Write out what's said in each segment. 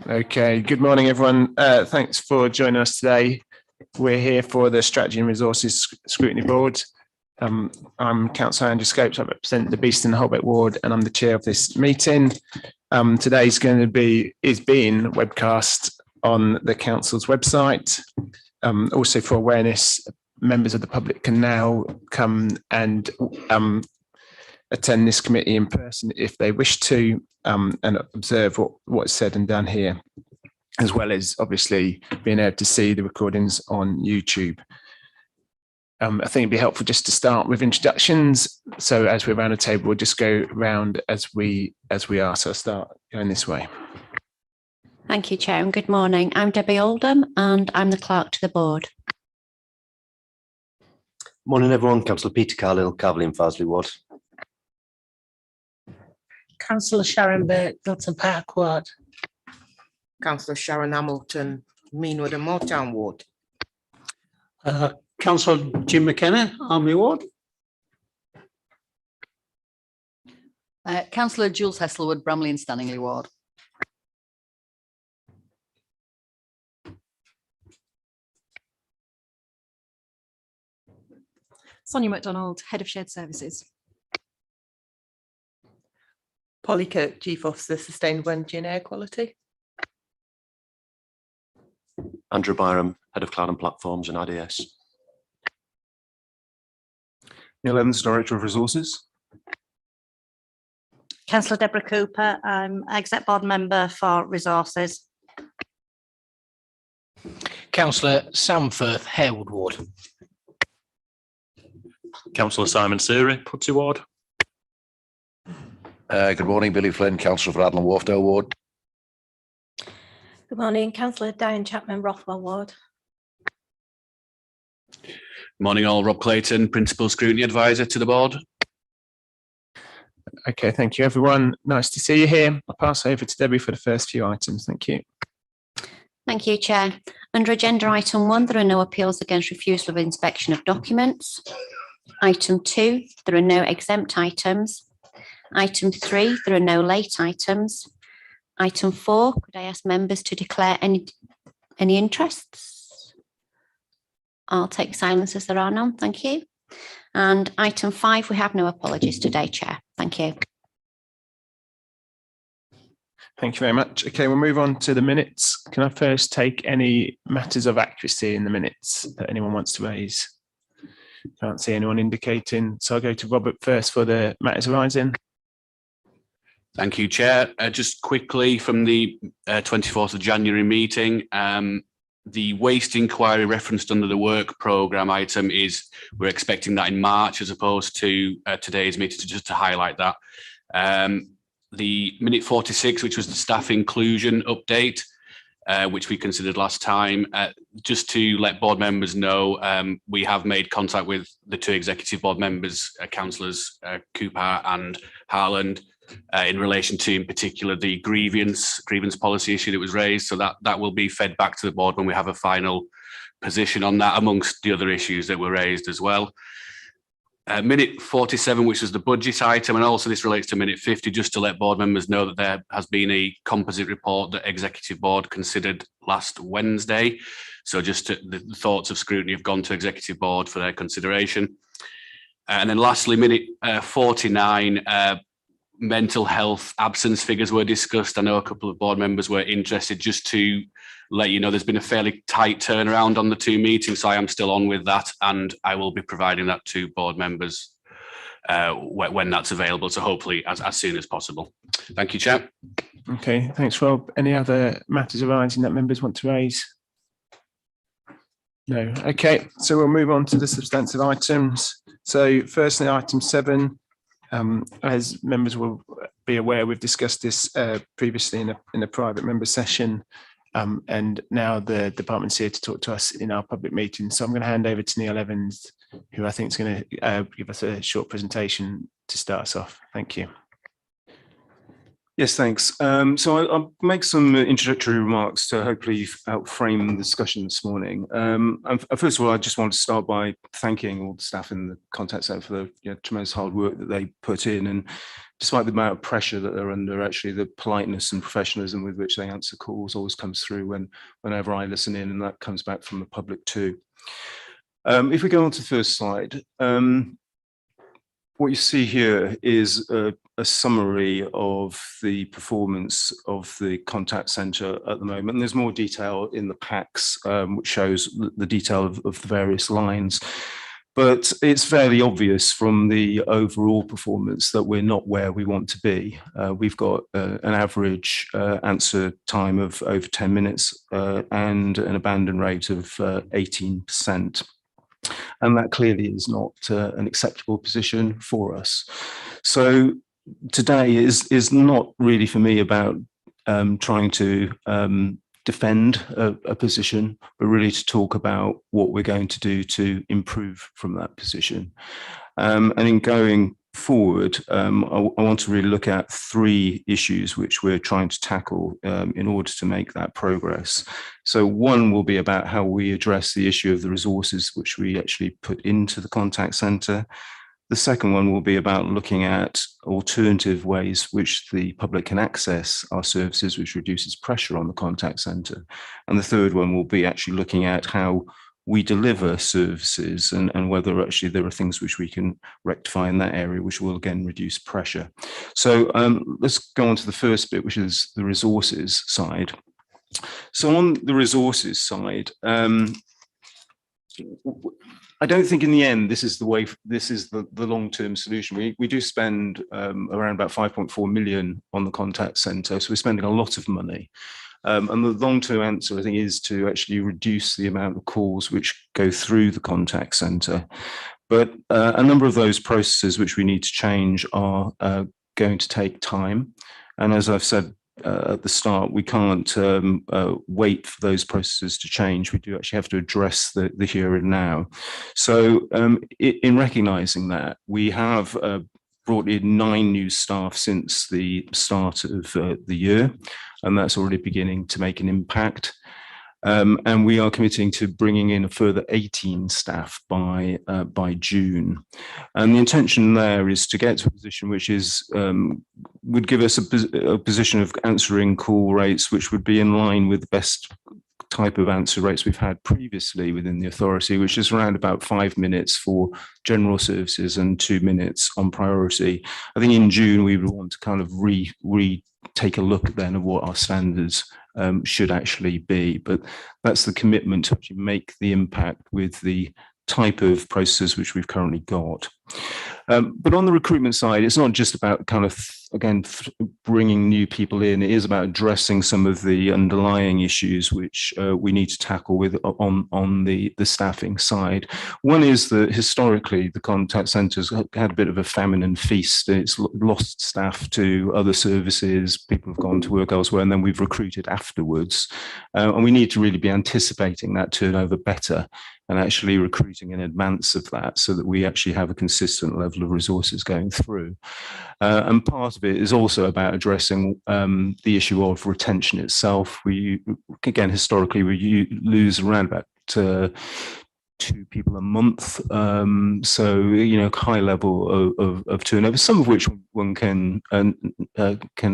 Okay, good morning, everyone. Thanks for joining us today. We're here for the Strategy and Resources Scrutiny Board. I'm Councillor Andrew Scopes. I represent the Beeston and Holbeck Ward, and I'm the chair of this meeting. Today's going to be being webcast on the council's website. Also, for awareness, members of the public can now come and attend this committee in person if they wish to, and observe what's said and done here, as well as obviously being able to see the recordings on YouTube. I think it'd be helpful just to start with introductions. So as we're around the table, we'll just go around as we are. So I'll start going this way. Thank you, Chair, and good morning. I'm Debbie Oldham and I'm the clerk to the board. Morning, everyone. Councillor Peter Carlisle, Carvely and Farsley Ward. Councillor Sharon Burke, Milton Park Ward. Councillor Sharon Hamilton, Meanwood and Moortown Ward. Councillor Jim McKenna, Armley Ward. Councillor Jules Hesselwood, Bramley and Stanningley Ward. Sonia MacDonald, Head of Shared Services. Polly Kirk, Chief Officer, Sustainable Energy and Air Quality. Andrew Byram, Head of Cloud and Platforms and IDS. Neil Evans, Director of Resources. Councillor Deborah Cooper, I'm Exec Board Member for Resources. Councillor Sam Firth, Harewood Ward. Councillor Simon Seary, Pudsey Ward. Good morning, Billy Flynn, Councillor for Adland Wharfdale Ward. Good morning, Councillor Diane Chapman, Rothwell Ward. Morning all, Rob Clayton, Principal Scrutiny Advisor to the board. Okay, thank you everyone. Nice to see you here. I'll pass over to Debbie for the first few items. Thank you. Thank you, Chair. Under agenda item 1, there are no appeals against refusal of inspection of documents. Item 2, there are no exempt items. Item 3, there are no late items. Item 4, could I ask members to declare any interests? I'll take silence as there are none. Thank you. And item 5, we have no apologies today, Chair. Thank you. Thank you very much. Okay, we'll move on to the minutes. Can I first take any matters of accuracy in the minutes that anyone wants to raise? Can't see anyone indicating. So I'll go to Robert first for the matters arising. Thank you, Chair. Just quickly from the 24th of January meeting, the waste inquiry referenced under the work programme item is, we're expecting that in March as opposed to today's meeting, just to highlight that. The minute 46, which was the staff inclusion update, which we considered last time, just to let board members know, we have made contact with the 2 executive board members, councillors Cooper and Harland, in relation to, in particular, the grievance policy issue that was raised. So that will be fed back to the board when we have a final position on that, amongst the other issues that were raised as well. Minute 47, which was the budget item, and also this relates to minute 50, just to let board members know that there has been a composite report that executive board considered last Wednesday. So just the thoughts of scrutiny have gone to executive board for their consideration. And then lastly, minute 49, mental health absence figures were discussed. I know a couple of board members were interested. Just to let you know, there's been a fairly tight turnaround on the 2 meetings, so I am still on with that, and I will be providing that to board members when that's available, so hopefully as soon as possible. Thank you, Chair. Okay, thanks, Rob. Any other matters arising that members want to raise? No. Okay, so we'll move on to the substantive items. So firstly, item 7. As members will be aware, we've discussed this previously in a private member session, and now the department's here to talk to us in our public meeting. So I'm going to hand over to Neil Evans, who I think is going to give us a short presentation to start us off. Thank you. Yes, thanks. So I'll make some introductory remarks to hopefully help frame the discussion this morning. And first of all, I just want to start by thanking all the staff in the contact centre for the tremendous hard work that they put in. And despite the amount of pressure that they're under, actually the politeness and professionalism with which they answer calls always comes through whenever I listen in, and that comes back from the public too. If we go on to the first slide, what you see here is a summary of the performance of the contact centre at the moment. And there's more detail in the packs, which shows the detail of the various lines. But it's fairly obvious from the overall performance that we're not where we want to be. We've got an average answer time of over 10 minutes and an abandon rate of 18%. And that clearly is not an acceptable position for us. So today is not really for me about trying to defend a position, but really to talk about what we're going to do to improve from that position. And in going forward, I want to really look at three issues which we're trying to tackle in order to make that progress. So one will be about how we address the issue of the resources which we actually put into the contact centre. The second one will be about looking at alternative ways which the public can access our services, which reduces pressure on the contact centre. And the third one will be actually looking at how we deliver services and whether actually there are things which we can rectify in that area, which will again reduce pressure. So let's go on to the first bit, which is the resources side. So on the resources side, I don't think in the end this is the way. This is the long-term solution. We do spend around about 5.4 million on the contact centre, so we're spending a lot of money. And the long-term answer, I think, is to actually reduce the amount of calls which go through the contact centre. But a number of those processes which we need to change are going to take time. And as I've said at the start, we can't wait for those processes to change. We do actually have to address the here and now. So in recognising that, we have brought in 9 new staff since the start of the year, and that's already beginning to make an impact. And we are committing to bringing in a further 18 staff by June. And the intention there is to get to a position which is would give us a position of answering call rates which would be in line with the best type of answer rates we've had previously within the authority, which is around about 5 minutes for general services and 2 minutes on priority. I think in June we would want to kind of take a look then at what our standards should actually be, but that's the commitment to actually make the impact with the type of processes which we've currently got. But on the recruitment side, it's not just about kind of, again, bringing new people in. It is about addressing some of the underlying issues which we need to tackle with on the staffing side. One is that historically the contact centres had a bit of a famine and feast. It's lost staff to other services. People have gone to work elsewhere, and then we've recruited afterwards. And we need to really be anticipating that turnover better and actually recruiting in advance of that so that we actually have a consistent level of resources going through. And part of it is also about addressing the issue of retention itself. Again, historically, we lose around about 2 people a month. So, high level of turnover, some of which one can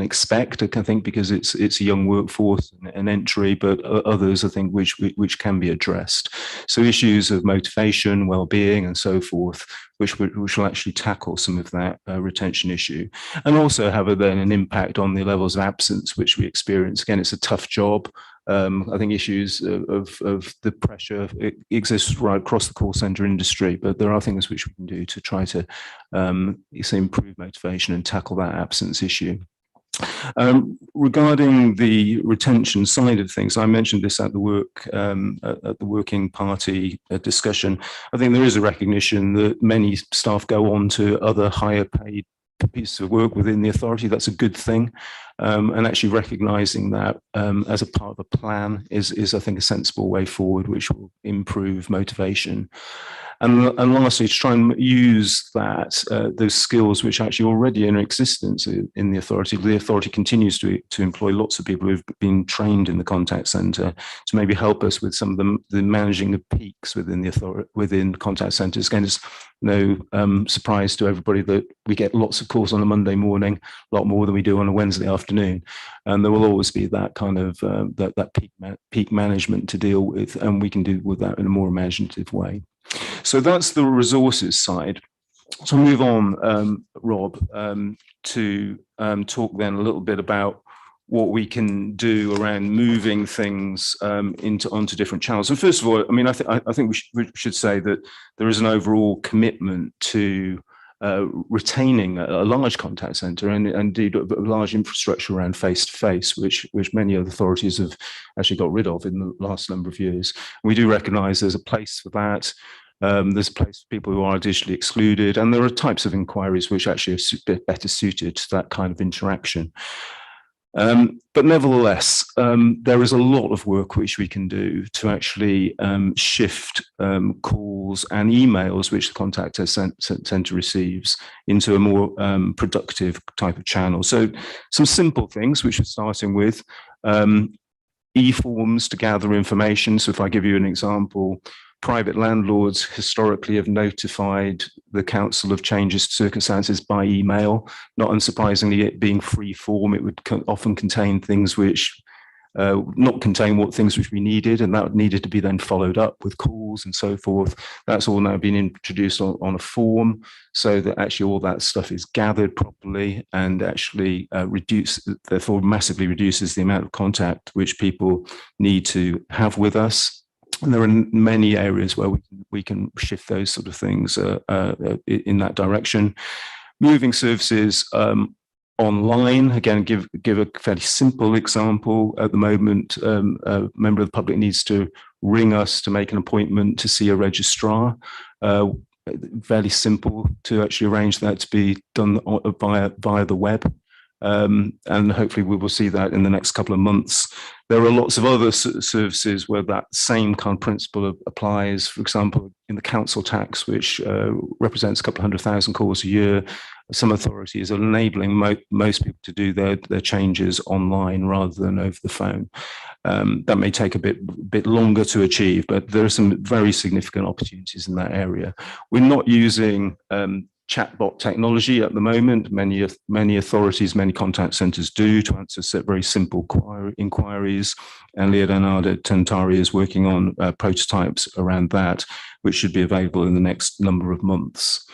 expect, I think, because it's a young workforce and an entry, but others, I think, which can be addressed. So issues of motivation, well-being, and so forth, which will actually tackle some of that retention issue, and also have then an impact on the levels of absence which we experience. Again, it's a tough job. I think issues of the pressure exists right across the call centre industry, but there are things which we can do to try to improve motivation and tackle that absence issue. Regarding the retention side of things, I mentioned this at the working party discussion. I think there is a recognition that many staff go on to other higher paid pieces of work within the authority. That's a good thing. And actually recognising that as a part of a plan is I think, a sensible way forward, which will improve motivation. And lastly, to try and use those skills which actually already are in existence in the authority. The authority continues to employ lots of people who've been trained in the contact centre to maybe help us with some of the managing of peaks within contact centres. Again, it's no surprise to everybody that we get lots of calls on a Monday morning, a lot more than we do on a Wednesday afternoon, and there will always be that kind of that peak management to deal with, and we can deal with that in a more imaginative way. So that's the resources side. So move on, Rob, to talk then a little bit about what we can do around moving things onto different channels. And first of all, I mean, I think we should say that there is an overall commitment to retaining a large contact centre and indeed a large infrastructure around face-to-face, which many other authorities have actually got rid of in the last number of years. We do recognise there's a place for that. There's a place for people who are digitally excluded, and there are types of inquiries which actually are better suited to that kind of interaction. But nevertheless, there is a lot of work which we can do to actually shift calls and emails which the contact centre receives into a more productive type of channel. So some simple things which we're starting with, e-forms to gather information. So if I give you an example, private landlords historically have notified the council of changes to circumstances by email. Not unsurprisingly, it being free form, it would often contain things which not contain things which we needed, and that needed to be then followed up with calls and so forth. That's all now been introduced on a form, so that actually all that stuff is gathered properly and actually therefore massively reduces the amount of contact which people need to have with us. And there are many areas where we can shift those sort of things in that direction. Moving services online, again, give a fairly simple example. At the moment, a member of the public needs to ring us to make an appointment to see a registrar. Fairly simple to actually arrange that to be done via the web. And hopefully we will see that in the next couple of months. There are lots of other services where that same kind of principle applies. For example, in the council tax, which represents a couple of 100,000 calls a year, some authorities are enabling most people to do their changes online rather than over the phone. That may take a bit longer to achieve, but there are some very significant opportunities in that area. We're not using chatbot technology at the moment. Many authorities, many contact centres do to answer very simple inquiries, and Leonardo Tentari is working on prototypes around that, which should be available in the next number of months.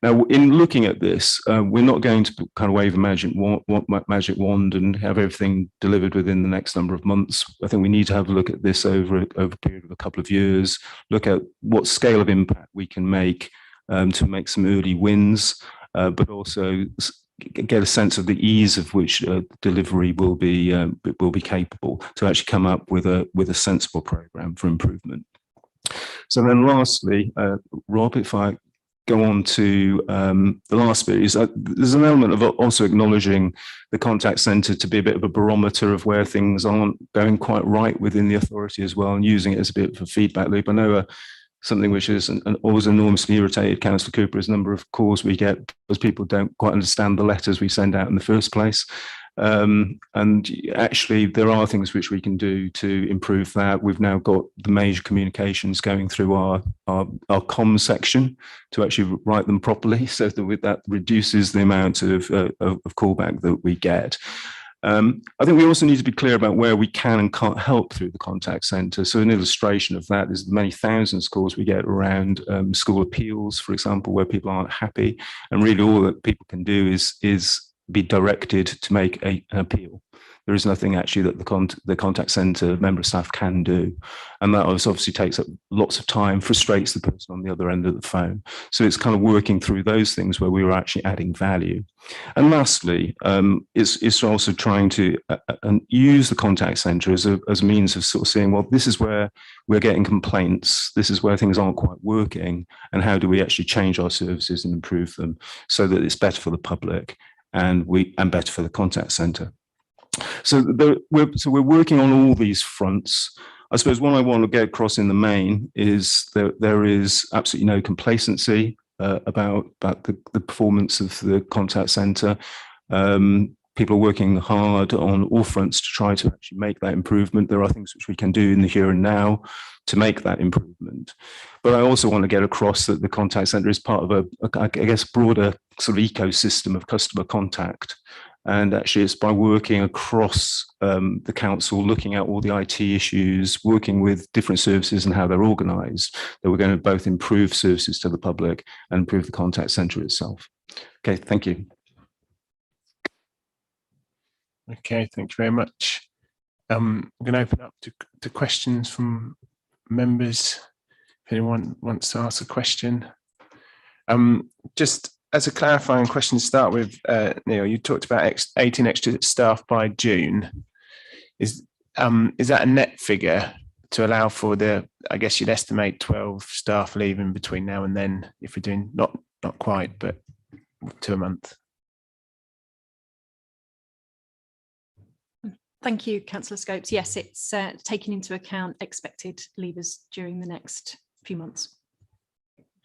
Now, in looking at this, we're not going to kind of wave a magic wand and have everything delivered within the next number of months. I think we need to have a look at this over a period of a couple of years, look at what scale of impact we can make to make some early wins, but also get a sense of the ease of which delivery will be capable to actually come up with a sensible program for improvement. So then, lastly, Rob, if I go on to the last bit, is there's an element of also acknowledging the contact centre to be a bit of a barometer of where things aren't going quite right within the authority as well, and using it as a bit of a feedback loop. I know something which is always enormously irritated Councillor Cooper is the number of calls we get because people don't quite understand the letters we send out in the first place. And actually, there are things which we can do to improve that. We've now got the major communications going through our comms section to actually write them properly, so that reduces the amount of callback that we get. I think we also need to be clear about where we can and can't help through the contact centre. So an illustration of that is the many thousands of calls we get around school appeals, for example, where people aren't happy. And really all that people can do is be directed to make an appeal. There is nothing actually that the contact centre member of staff can do. And that obviously takes up lots of time, frustrates the person on the other end of the phone. So it's kind of working through those things where we were actually adding value. And lastly, it's also trying to use the contact centre as a means of sort of saying, well, this is where we're getting complaints, this is where things aren't quite working, and how do we actually change our services and improve them so that it's better for the public and better for the contact centre. So we're working on all these fronts. I suppose what I want to get across in the main is that there is absolutely no complacency about the performance of the contact centre. People are working hard on all fronts to try to actually make that improvement. There are things which we can do in the here and now to make that improvement. But I also want to get across that the contact centre is part of I guess, broader sort of ecosystem of customer contact. And actually it's by working across the council, looking at all the IT issues, working with different services and how they're organised, that we're going to both improve services to the public and improve the contact centre itself. Okay, thank you. Okay, thank you very much. I'm going to open up to questions from members. If anyone wants to ask a question. Just as a clarifying question to start with, Neil, you talked about 18 extra staff by June. Is that a net figure to allow for I guess you'd estimate 12 staff leaving between now and then, if we're doing not quite, but to a month? Thank you, Councillor Scopes. Yes, it's taking into account expected leavers during the next few months.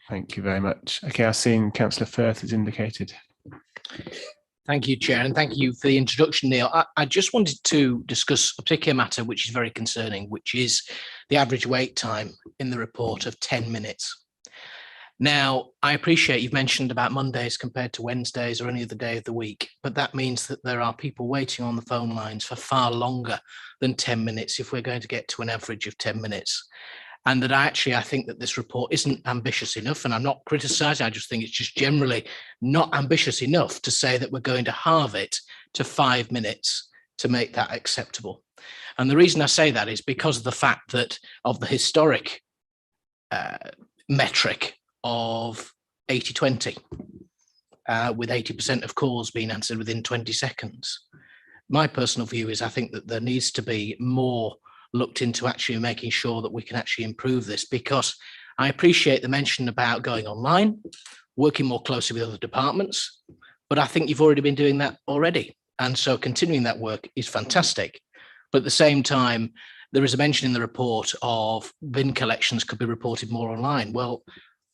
Thank you very much. Okay, I've seen Councillor Firth has indicated. Thank you, Chair, and thank you for the introduction, Neil. I just wanted to discuss a particular matter which is very concerning, which is the average wait time in the report of 10 minutes. Now, I appreciate you've mentioned about Mondays compared to Wednesdays or any other day of the week, but that means that there are people waiting on the phone lines for far longer than 10 minutes if we're going to get to an average of 10 minutes. And that I think that this report isn't ambitious enough, and I'm not criticising, I just think it's just generally not ambitious enough to say that we're going to halve it to 5 minutes to make that acceptable. And the reason I say that is because of the fact that of the historic metric of 80-20, with 80% of calls being answered within 20 seconds. My personal view is I think that there needs to be more looked into actually making sure that we can actually improve this, because I appreciate the mention about going online, working more closely with other departments, but I think you've already been doing that already. And so continuing that work is fantastic. But at the same time, there is a mention in the report of bin collections could be reported more online. Well,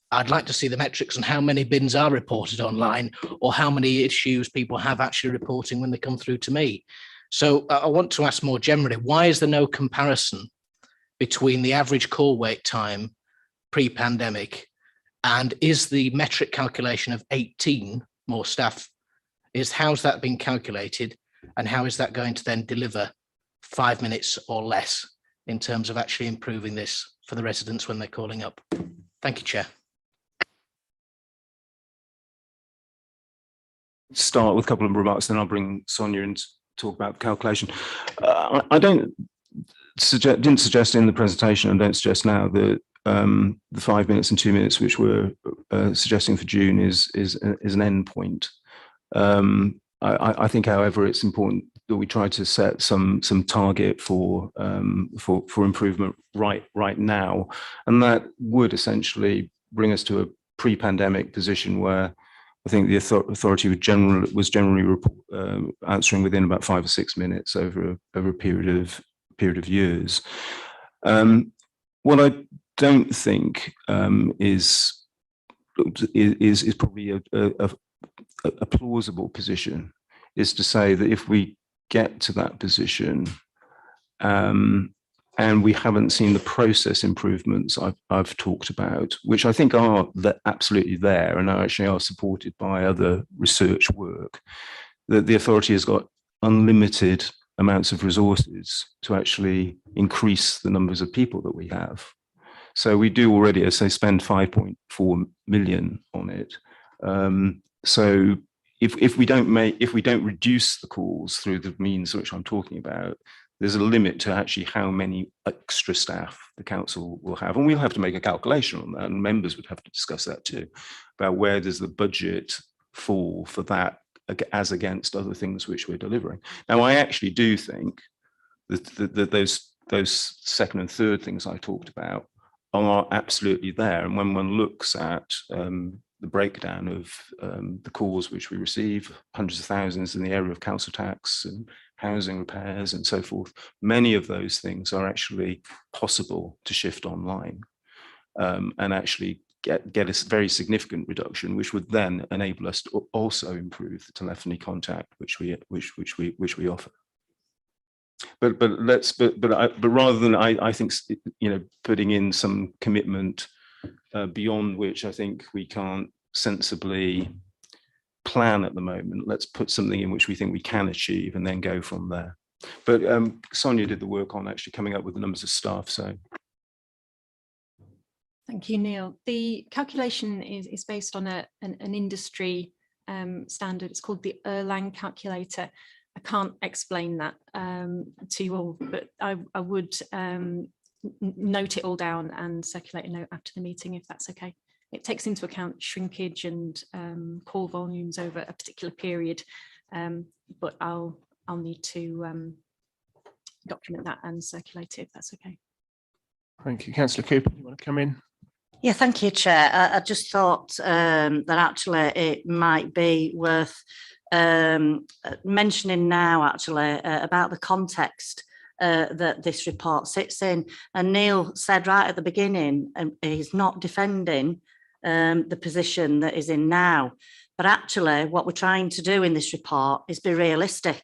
I'd like to see the metrics on how many bins are reported online, or how many issues people have actually reporting when they come through to me. So I want to ask more generally, why is there no comparison between the average call wait time pre-pandemic, and is the metric calculation of 18 more staff, how's that been calculated, and how is that going to then deliver 5 minutes or less in terms of actually improving this for the residents when they're calling up? Thank you, Chair. Start with a couple of remarks, then I'll bring Sonia in to talk about the calculation. I didn't suggest in the presentation, and don't suggest now, that the 5 minutes and 2 minutes which we're suggesting for June is an end point. I think, however, it's important that we try to set some target for improvement right now, and that would essentially bring us to a pre-pandemic position where I think the authority was generally answering within about 5 or 6 minutes over a period of years. What I don't think is probably a plausible position is to say that if we get to that position and we haven't seen the process improvements I've talked about, which I think are absolutely there and actually are supported by other research work, that the authority has got unlimited amounts of resources to actually increase the numbers of people that we have. So we do already, as I say, spend 5.4 million on it. So if we don't reduce the calls through the means which I'm talking about, there's a limit to actually how many extra staff the council will have. And we'll have to make a calculation on that, and members would have to discuss that too, about where does the budget fall for that as against other things which we're delivering. Now, I actually do think that those second and third things I talked about are absolutely there. And when one looks at the breakdown of the calls which we receive, hundreds of thousands in the area of council tax and housing repairs and so forth. Many of those things are actually possible to shift online and actually get a very significant reduction, which would then enable us to also improve the telephony contact which we offer. But rather than I think, you know, putting in some commitment beyond which I think we can't sensibly plan at the moment, let's put something in which we think we can achieve and then go from there. But Sonia did the work on actually coming up with the numbers of staff. So thank you, Neil. The calculation is based on an industry standard. It's called the Erlang calculator. I can't explain that to you all, but I would note it all down and circulate a note after the meeting if that's okay. It takes into account shrinkage and call volumes over a particular period, but I'll need to document that and circulate it if that's okay. Thank you. Councillor Cooper, you want to come in? Yeah, thank you, Chair. I just thought that actually it might be worth mentioning now actually about the context that this report sits in. And Neil said right at the beginning, he's not defending the position that is in now, but actually what we're trying to do in this report is be realistic.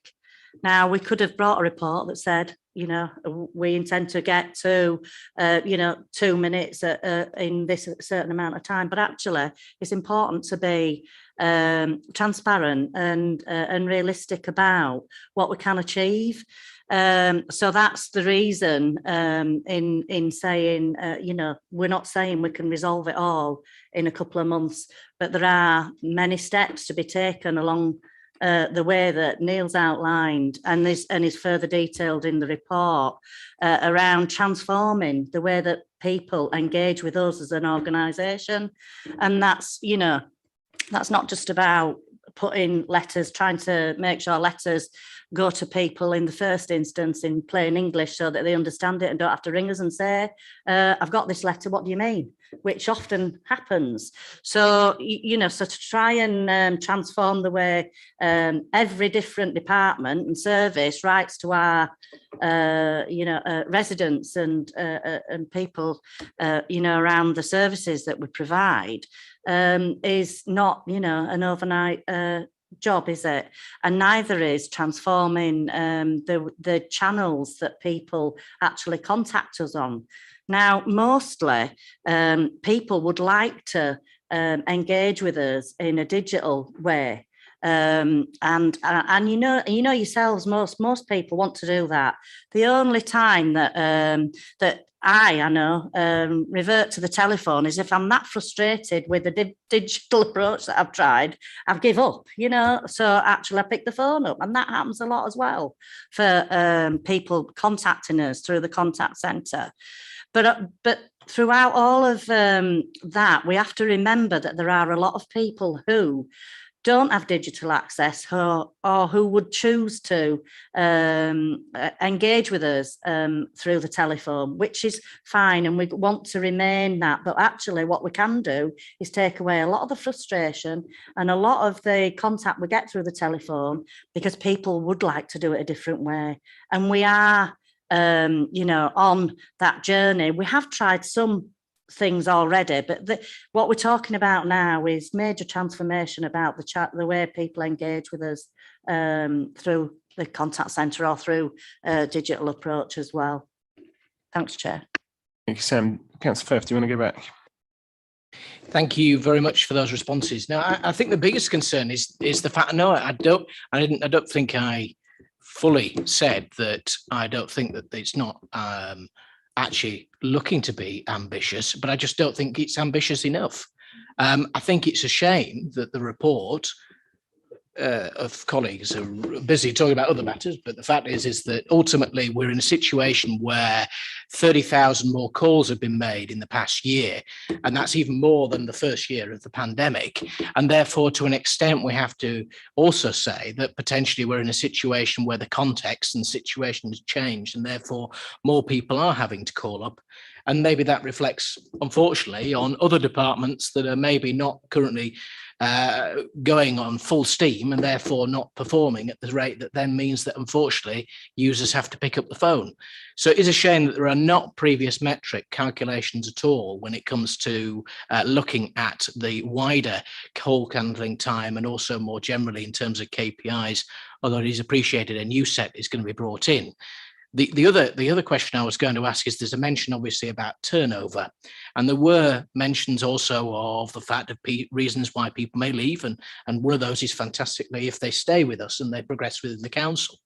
Now, we could have brought a report that said, you know, we intend to get to, 2 minutes in this certain amount of time. But actually, it's important to be transparent and realistic about what we can achieve. So that's the reason in saying, we're not saying we can resolve it all in a couple of months, but there are many steps to be taken along the way that Neil's outlined and is further detailed in the report around transforming the way that people engage with us as an organisation. And that's not just about putting letters, trying to make sure letters go to people in the first instance in plain English so that they understand it and don't have to ring us and say, I've got this letter, what do you mean? Which often happens. So, so to try and transform the way every different department and service writes to our, residents and people, around the services that we provide is not, an overnight job, is it? And neither is transforming the channels that people actually contact us on. Now, mostly people would like to engage with us in a digital way. And yourselves, most people want to do that. The only time that I know, revert to the telephone is if I'm that frustrated with the digital approach that I've tried, I've give up, so actually I pick the phone up, and that happens a lot as well for people contacting us through the contact centre. But throughout all of that, we have to remember that there are a lot of people who don't have digital access or who would choose to engage with us through the telephone, which is fine, and we want to remain that. But actually what we can do is take away a lot of the frustration and a lot of the contact we get through the telephone, because people would like to do it a different way. And we are, on that journey. We have tried some things already, but what we're talking about now is major transformation about the way people engage with us through the contact centre or through digital approach as well. Thanks, Chair. Thank you, Sam. Councillor Firth, do you want to go back? Thank you very much for those responses. Now, I think the biggest concern is the fact. No, I don't think I fully said that. I don't think that it's not actually looking to be ambitious, but I just don't think it's ambitious enough. I think it's a shame that the report of colleagues are busy talking about other matters, but the fact is that ultimately we're in a situation where 30,000 more calls have been made in the past year, and that's even more than the first year of the pandemic. And therefore, to an extent, we have to also say that potentially we're in a situation where the context and situation has changed, and therefore more people are having to call up. And maybe that reflects, unfortunately, on other departments that are maybe not currently going on full steam and therefore not performing at the rate that then means that unfortunately users have to pick up the phone. So it is a shame that there are not previous metric calculations at all when it comes to looking at the wider call handling time and also more generally in terms of KPIs, although it is appreciated a new set is going to be brought in. The other question I was going to ask is there's a mention obviously about turnover, and there were mentions also of the fact of reasons why people may leave, and one of those is fantastically if they stay with us and they progress within the council.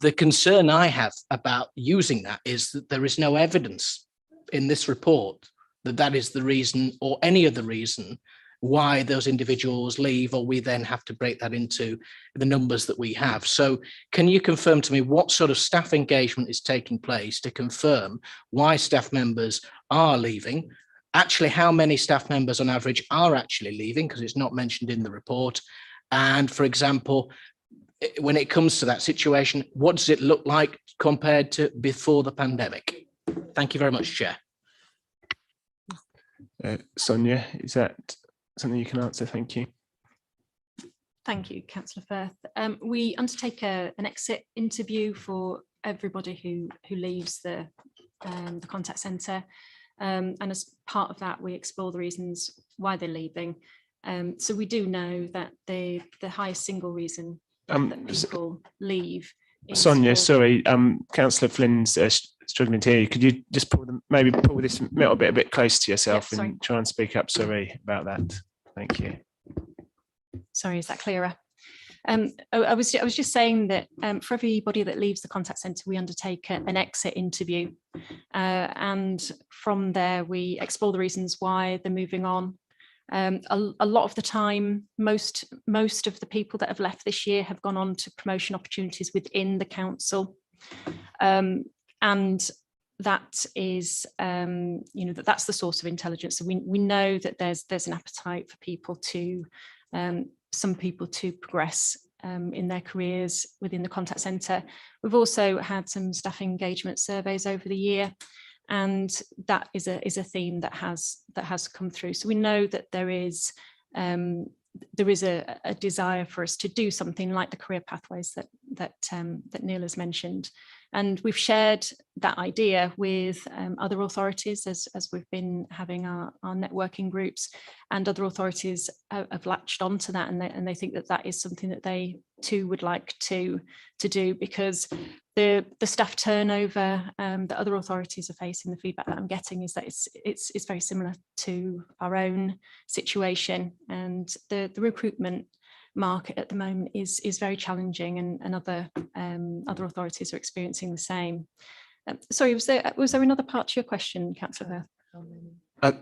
The concern I have about using that is that there is no evidence in this report that that is the reason or any other reason why those individuals leave, or we then have to break that into the numbers that we have. So can you confirm to me what sort of staff engagement is taking place to confirm why staff members are leaving? Actually, how many staff members on average are actually leaving, because it's not mentioned in the report. And for example, when it comes to that situation, what does it look like compared to before the pandemic? Thank you very much, Chair. Sonia, is that something you can answer? Thank you. Thank you, Councillor Firth. We undertake an exit interview for everybody who leaves the contact centre, and as part of that, we explore the reasons why they're leaving. So we do know that the highest single reason that people leave is Sonia, for- sorry, Councillor Flynn's struggling to hear you. Could you just maybe pull this a little bit close to yourself and try and speak up? Sorry about that. Thank you. Sorry, is that clearer? I was just saying that for everybody that leaves the contact centre, we undertake an exit interview, and from there we explore the reasons why they're moving on. A lot of the time, most of the people that have left this year have gone on to promotion opportunities within the council, and that is, that's the source of intelligence. So we know that there's an appetite for people to, some people to progress in their careers within the contact centre. We've also had some staff engagement surveys over the year, and that is a theme that has come through. So we know that there is a desire for us to do something like the career pathways that Neil has mentioned. And we've shared that idea with other authorities as we've been having our networking groups, and other authorities have latched onto that, and they think that is something that they too would like to do, because the staff turnover that other authorities are facing, the feedback that I'm getting is that it's very similar to our own situation, and the recruitment market at the moment is very challenging, and other authorities are experiencing the same. Sorry, was there another part to your question, Councillor? I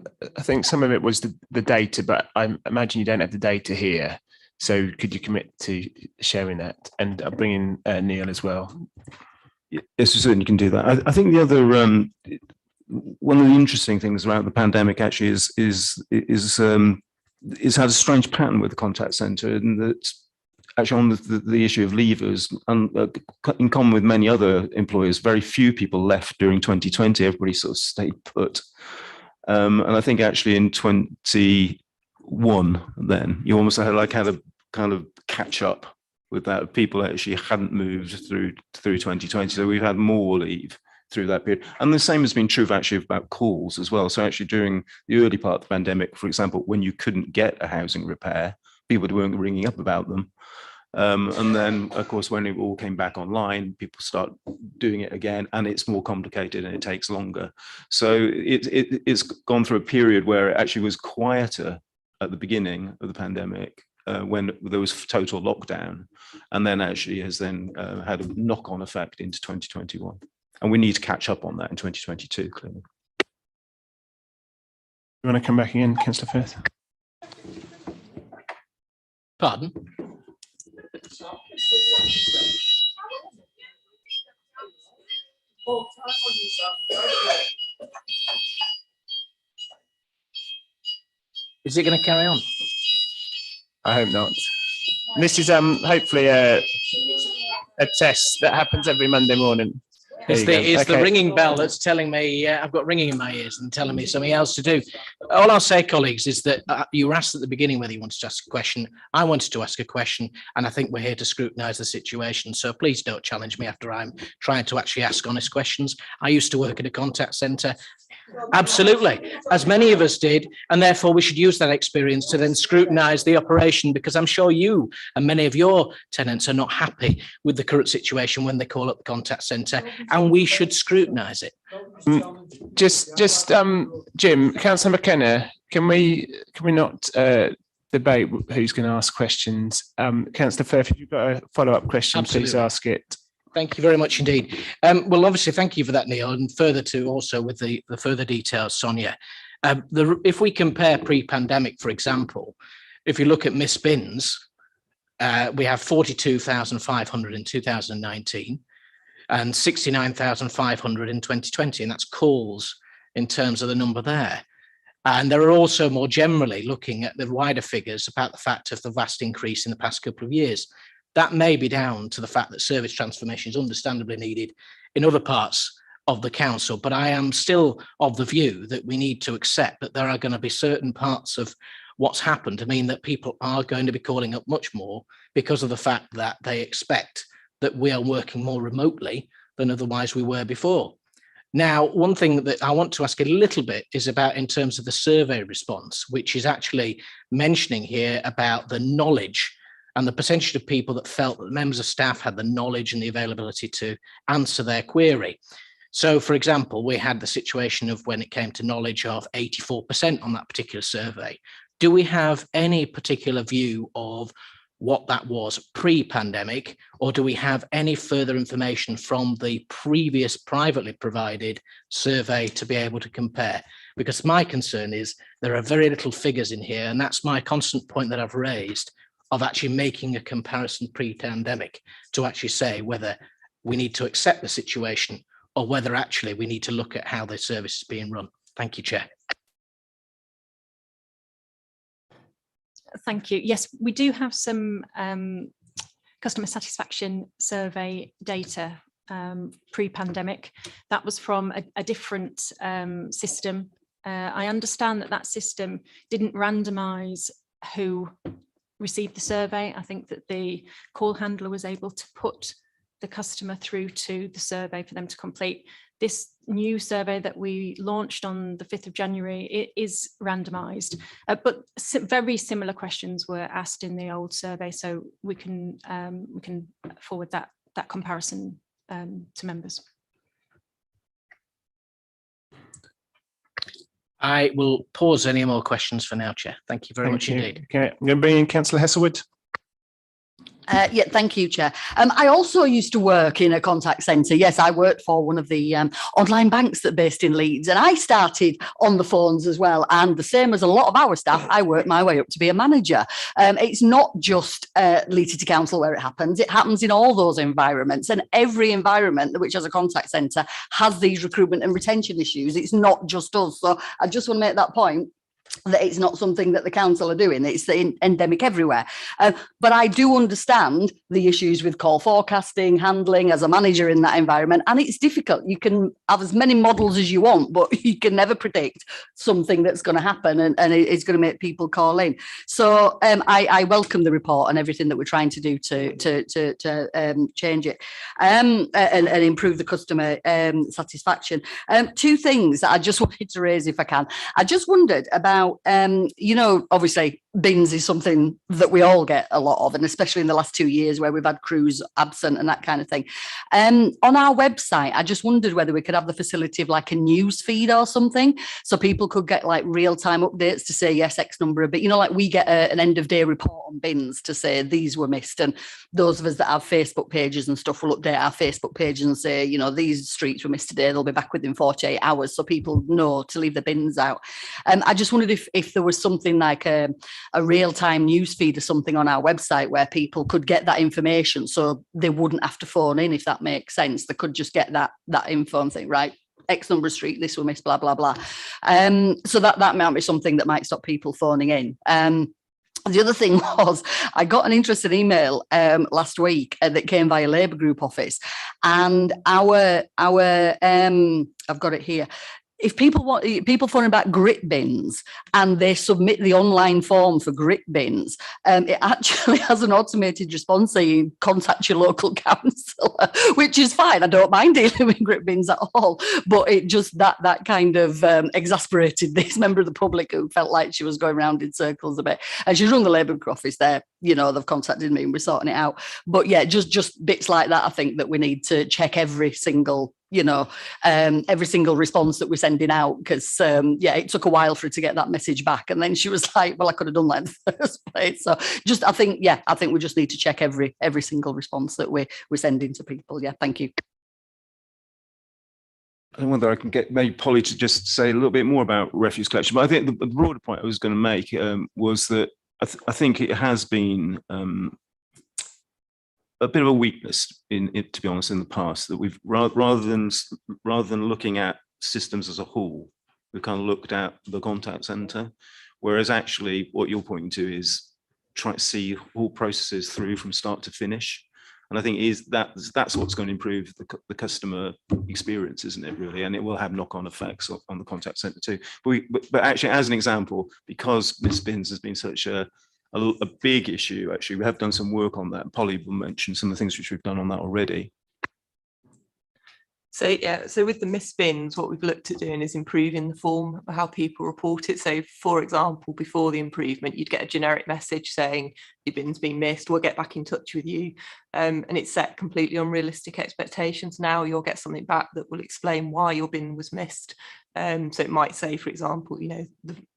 think some of it was the data, but I imagine you don't have the data here. So could you commit to sharing that? And I'll bring in Neil as well. Yes, we certainly can do that. I think the other one of the interesting things around the pandemic actually is had a strange pattern with the contact centre, and that actually on the issue of leavers, in common with many other employers, very few people left during 2020. Everybody sort of stayed put. And I think actually in 21, then you almost had a kind of catch up with that. People actually hadn't moved through 2020, so we've had more leave through that period. And the same has been true actually about calls as well. So actually during the early part of the pandemic, for example, when you couldn't get a housing repair, people weren't ringing up about them. And then, of course, when it all came back online, people start doing it again, and it's more complicated and it takes longer. So it's gone through a period where it actually was quieter at the beginning of the pandemic, when there was total lockdown, and then actually has then had a knock-on effect into 2021. And we need to catch up on that in 2022, clearly. You want to come back again, Councillor Firth? Pardon? Is it going to carry on? I hope not. This is hopefully a test that happens every Monday morning. It's the Okay. ringing bell that's telling me I've got ringing in my ears and telling me something else to do. All I'll say, colleagues, is that you were asked at the beginning whether you wanted to ask a question. I wanted to ask a question, and I think we're here to scrutinise the situation. So please don't challenge me after I'm trying to actually ask honest questions. I used to work at a contact centre. Absolutely, as many of us did, and therefore we should use that experience to then scrutinise the operation, because I'm sure you and many of your tenants are not happy with the current situation when they call up the contact centre, and we should scrutinise it. Jim, Councillor McKenna, can we not debate who's going to ask questions? Councillor Firth, if you've got a follow-up question, Absolutely. please ask it. Thank you very much indeed. Well, obviously, thank you for that, Neil, and further to also with the further details, Sonia. If we compare pre-pandemic, for example, if you look at missed bins, we have 42,500 in 2019 and 69,500 in 2020, and that's calls in terms of the number there. And there are also more generally looking at the wider figures about the fact of the vast increase in the past couple of years. That may be down to the fact that service transformation is understandably needed in other parts of the council, but I am still of the view that we need to accept that there are going to be certain parts of what's happened to mean that people are going to be calling up much more because of the fact that they expect that we are working more remotely than otherwise we were before. Now, one thing that I want to ask a little bit is about in terms of the survey response, which is actually mentioning here about the knowledge and the percentage of people that felt that members of staff had the knowledge and the availability to answer their query. So, for example, we had the situation of when it came to knowledge of 84% on that particular survey. Do we have any particular view of what that was pre-pandemic, or do we have any further information from the previous privately provided survey to be able to compare? Because my concern is there are very little figures in here, and that's my constant point that I've raised, of actually making a comparison pre-pandemic to actually say whether we need to accept the situation or whether actually we need to look at how the service is being run. Thank you, Chair. Thank you. Yes, we do have some customer satisfaction survey data pre-pandemic. That was from a different system. I understand that system didn't randomise who received the survey. I think that the call handler was able to put the customer through to the survey for them to complete. This new survey that we launched on the 5th of January, it is randomised, but very similar questions were asked in the old survey, so we can forward that comparison to members. I will pause any more questions for now, Chair. Thank you very much indeed. Okay, I'm going to bring in Councillor Hesselwood. Yeah, thank you, Chair. I also used to work in a contact centre. Yes, I worked for one of the online banks that are based in Leeds, and I started on the phones as well. And the same as a lot of our staff, I worked my way up to be a manager. It's not just Leeds City Council where it happens. It happens in all those environments, and every environment which has a contact centre has these recruitment and retention issues. It's not just us. So I just want to make that point, that it's not something that the council are doing. It's endemic everywhere. But I do understand the issues with call forecasting, handling as a manager in that environment. And it's difficult. You can have as many models as you want, but you can never predict something that's going to happen and it's going to make people call in. So I welcome the report and everything that we're trying to do to change it and improve the customer satisfaction. Two things that I just wanted to raise if I can. I just wondered about obviously bins is something that we all get a lot of, and especially in the last 2 years where we've had crews absent and that kind of thing. On our website, I just wondered whether we could have the facility of like a news feed or something, so people could get like real-time updates to say yes, X number of, but like we get an end of day report on bins to say these were missed, and those of us that have Facebook pages and stuff will update our Facebook pages and say, these streets were missed today, they'll be back within 48 hours, so people know to leave the bins out. I just wondered if there was something like a a real-time news feed or something on our website where people could get that information, so they wouldn't have to phone in, if that makes sense. They could just get that info and think, right, X number of street, this will miss, blah, blah, blah. So that might be something that might stop people phoning in. The other thing was, I got an interesting email last week that came via Labour Group office, and our I've got it here. If people phoning about grit bins and they submit the online form for grit bins, it actually has an automated response saying contact your local councillor, which is fine. I don't mind dealing with grit bins at all, but it just that kind of exasperated this member of the public who felt like she was going around in circles a bit. And she's run the Labour office there. You know, they've contacted me and we're sorting it out. But yeah, just bits like that, I think that we need to check every single response that we're sending out, because it took a while for her to get that message back, and then she was like, well, I could have done that in the first place. So I think we just need to check every single response that we're sending to people. Thank you. I don't know whether I can get maybe Polly to just say a little bit more about refuse collection, but I think the broader point I was going to make was that I think it has been a bit of a weakness in it, to be honest, in the past, that we've rather than looking at systems as a whole, we've kind of looked at the contact center, whereas actually what you're pointing to is try to see all processes through from start to finish. And I think that's what's going to improve the customer experience, isn't it, really? And it will have knock-on effects on the contact center too. But actually, as an example, because Miss Bins has been such a big issue, actually, we have done some work on that. Polly will mention some of the things which we've done on that already. So with the missed bins, what we've looked at doing is improving the form of how people report it. So for example, before the improvement, you'd get a generic message saying your bin's been missed, we'll get back in touch with you. And it's set completely unrealistic expectations. Now you'll get something back that will explain why your bin was missed. So it might say, for example, the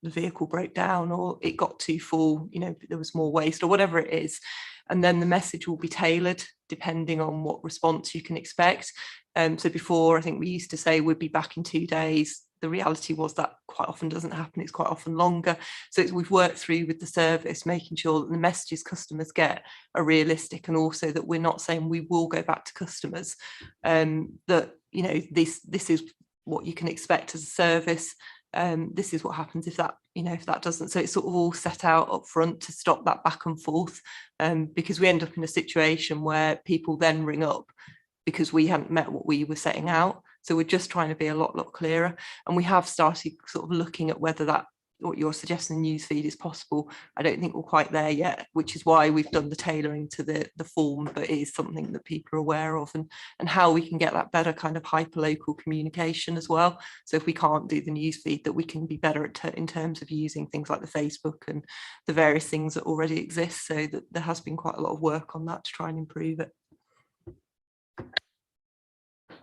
vehicle broke down, or it got too full, there was more waste, or whatever it is. And then the message will be tailored depending on what response you can expect. So before, I think we used to say we'd be back in 2 days. The reality was that quite often doesn't happen. It's quite often longer. So we've worked through with the service, making sure that the messages customers get are realistic, and also that we're not saying we will go back to customers, that, this is what you can expect as a service. This is what happens if that doesn't. So it's sort of all set out up front to stop that back and forth, because we end up in a situation where people then ring up because we hadn't met what we were setting out. So we're just trying to be a lot clearer, and we have started sort of looking at whether that, what you're suggesting, the newsfeed is possible. I don't think we're quite there yet, which is why we've done the tailoring to the form, but it is something that people are aware of, and how we can get that better kind of hyperlocal communication as well. So if we can't do the newsfeed, that we can be better at in terms of using things like the Facebook and the various things that already exist. So that there has been quite a lot of work on that to try and improve it.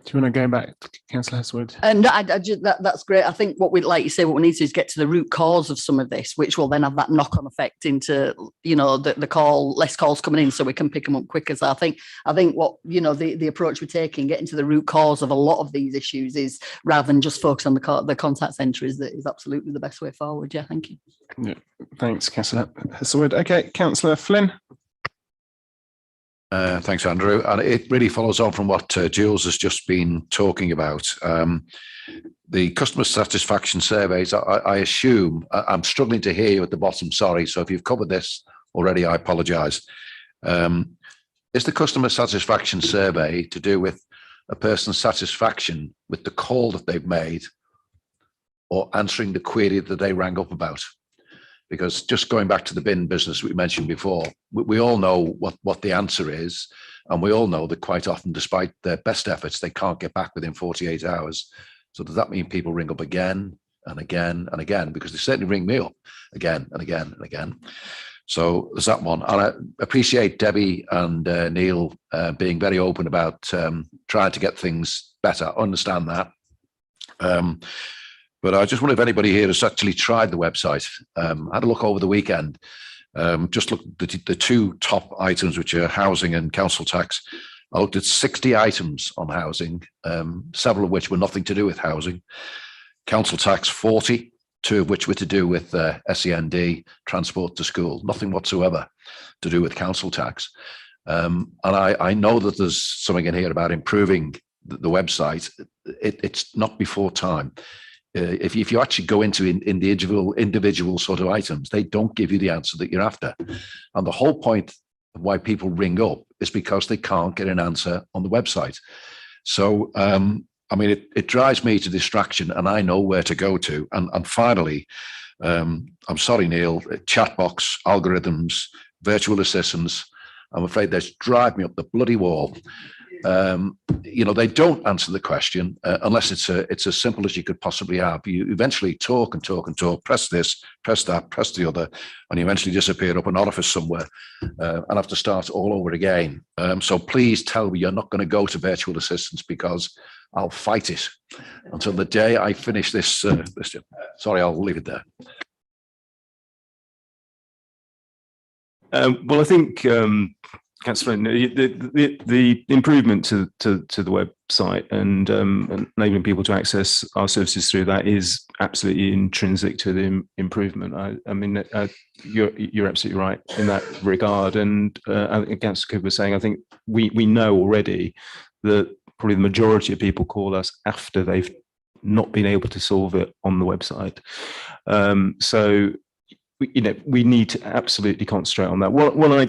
Do you want to go back to Councillor Heswood? That's great. I think what we, like you say, what we need to do is get to the root cause of some of this, which will then have that knock-on effect into, the less calls coming in, so we can pick them up quicker. So I think what, the approach we're taking, getting to the root cause of a lot of these issues, is rather than just focus on the contact centre, is absolutely the best way forward. Yeah, thank you. Yeah, thanks, Councillor Heswood. Okay, Councillor Flynn. Thanks, Andrew. And it really follows on from what Jules has just been talking about. The customer satisfaction surveys, I assume, I'm struggling to hear you at the bottom, sorry. So if you've covered this already, I apologise. Is the customer satisfaction survey to do with a person's satisfaction with the call that they've made, or answering the query that they rang up about? Because just going back to the bin business we mentioned before, we all know what the answer is, and we all know that quite often, despite their best efforts, they can't get back within 48 hours. So does that mean people ring up again and again and again? Because they certainly ring me up again and again and again. So there's that one. And I appreciate Debbie and Neil being very open about trying to get things better. I understand that. But I just wonder if anybody here has actually tried the website. Had a look over the weekend. Just looked at the two top items, which are housing and council tax. I looked at 60 items on housing, several of which were nothing to do with housing. Council tax 40, two of which were to do with SEND, transport to school, nothing whatsoever to do with council tax. And I know that there's something in here about improving the website. It's not before time. If you actually go into individual sort of items, they don't give you the answer that you're after. And the whole point of why people ring up is because they can't get an answer on the website. So, I mean, it drives me to distraction, and I know where to go to. And finally, I'm sorry, Neil, chat box, algorithms, virtual assistants, I'm afraid they drive me up the bloody wall. You know, they don't answer the question unless it's as simple as you could possibly have. You eventually talk and talk and talk, press this, press that, press the other, and you eventually disappear up an orifice somewhere and have to start all over again. So please tell me you're not going to go to virtual assistants, because I'll fight it until the day I finish this. Sorry, I'll leave it there. Well, I think, Councillor, the improvement to the website and enabling people to access our services through that is absolutely intrinsic to the improvement. I mean, you're absolutely right in that regard. And I think Councillor Cooper was saying, I think we know already that probably the majority of people call us after they've not been able to solve it on the website. So, you know, we need to absolutely concentrate on that. What I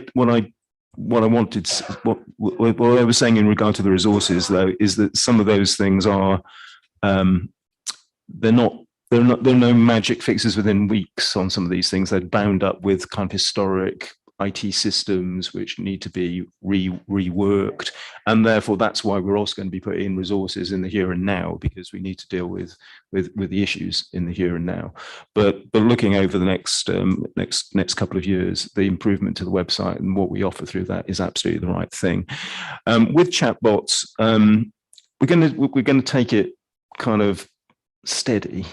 was saying in regard to the resources, though, is that some of those things are there are no magic fixes within weeks on some of these things. They're bound up with kind of historic IT systems which need to be reworked, and therefore that's why we're also going to be putting in resources in the here and now, because we need to deal with the issues in the here and now. But looking over the next couple of years, the improvement to the website and what we offer through that is absolutely the right thing. With chatbots, we're going to take it kind of steady.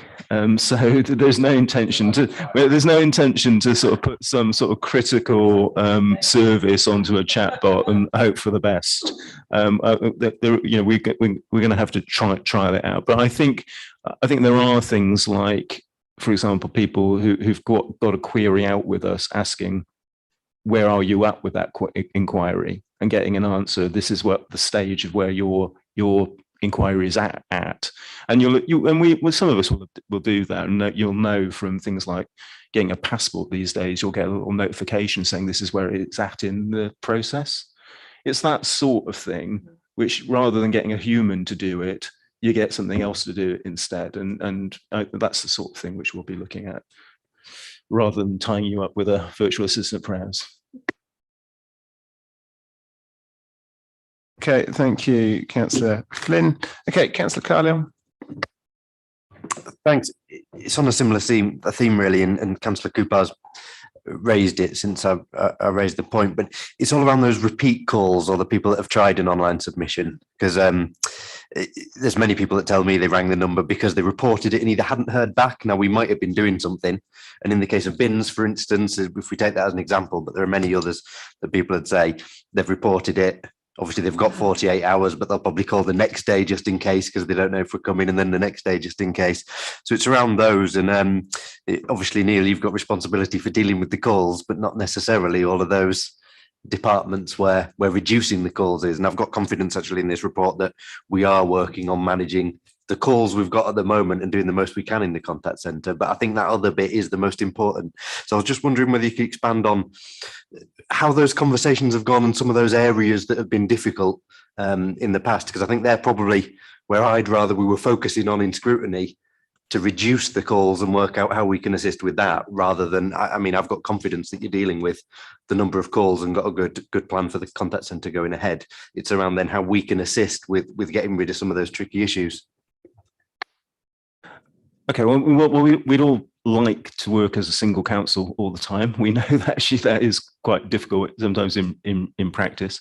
So there's no intention to sort of put some sort of critical service onto a chatbot and hope for the best. You know, we're going to have to try that out. But I think there are things like, for example, people who've got a query out with us asking, where are you at with that inquiry, and getting an answer. This is what the stage of where your inquiry is at, and some of us will do that, and you'll know from things like getting a passport these days. You'll get a little notification saying this is where it's at in the process. It's that sort of thing, which rather than getting a human to do it, you get something else to do it instead, and that's the sort of thing which we'll be looking at, rather than tying you up with a virtual assistant perhaps. Okay, thank you, Councillor Flynn. Okay, Councillor Carlisle. Thanks. It's on a similar theme really, and Councillor Cooper's raised it since I raised the point, but it's all around those repeat calls or the people that have tried an online submission, because there's many people that tell me they rang the number because they reported it and either hadn't heard back. Now, we might have been doing something, and in the case of bins, for instance, if we take that as an example, but there are many others that people would say they've reported it. Obviously, they've got 48 hours, but they'll probably call the next day just in case, because they don't know if we're coming, and then the next day just in case. So it's around those. And obviously, Neil, you've got responsibility for dealing with the calls, but not necessarily all of those departments where reducing the calls is. And I've got confidence actually in this report that we are working on managing the calls we've got at the moment and doing the most we can in the contact centre. But I think that other bit is the most important. So I was just wondering whether you could expand on how those conversations have gone and some of those areas that have been difficult in the past, because I think they're probably where I'd rather we were focusing on in scrutiny to reduce the calls and work out how we can assist with that, rather than, I mean, I've got confidence that you're dealing with the number of calls and got a good plan for the contact centre going ahead. It's around then how we can assist with getting rid of some of those tricky issues. Okay, well, we'd all like to work as a single council all the time. We know that actually that is quite difficult sometimes in practice,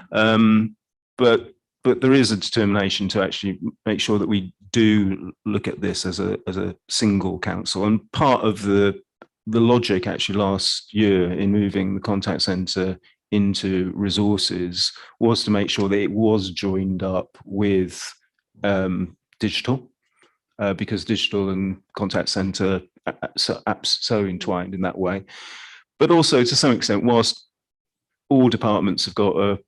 but there is a determination to actually make sure that we do look at this as a single council. And part of the logic actually last year in moving the contact centre into resources was to make sure that it was joined up with digital. Because digital and contact centre so entwined in that way. But also, to some extent, whilst all departments have got a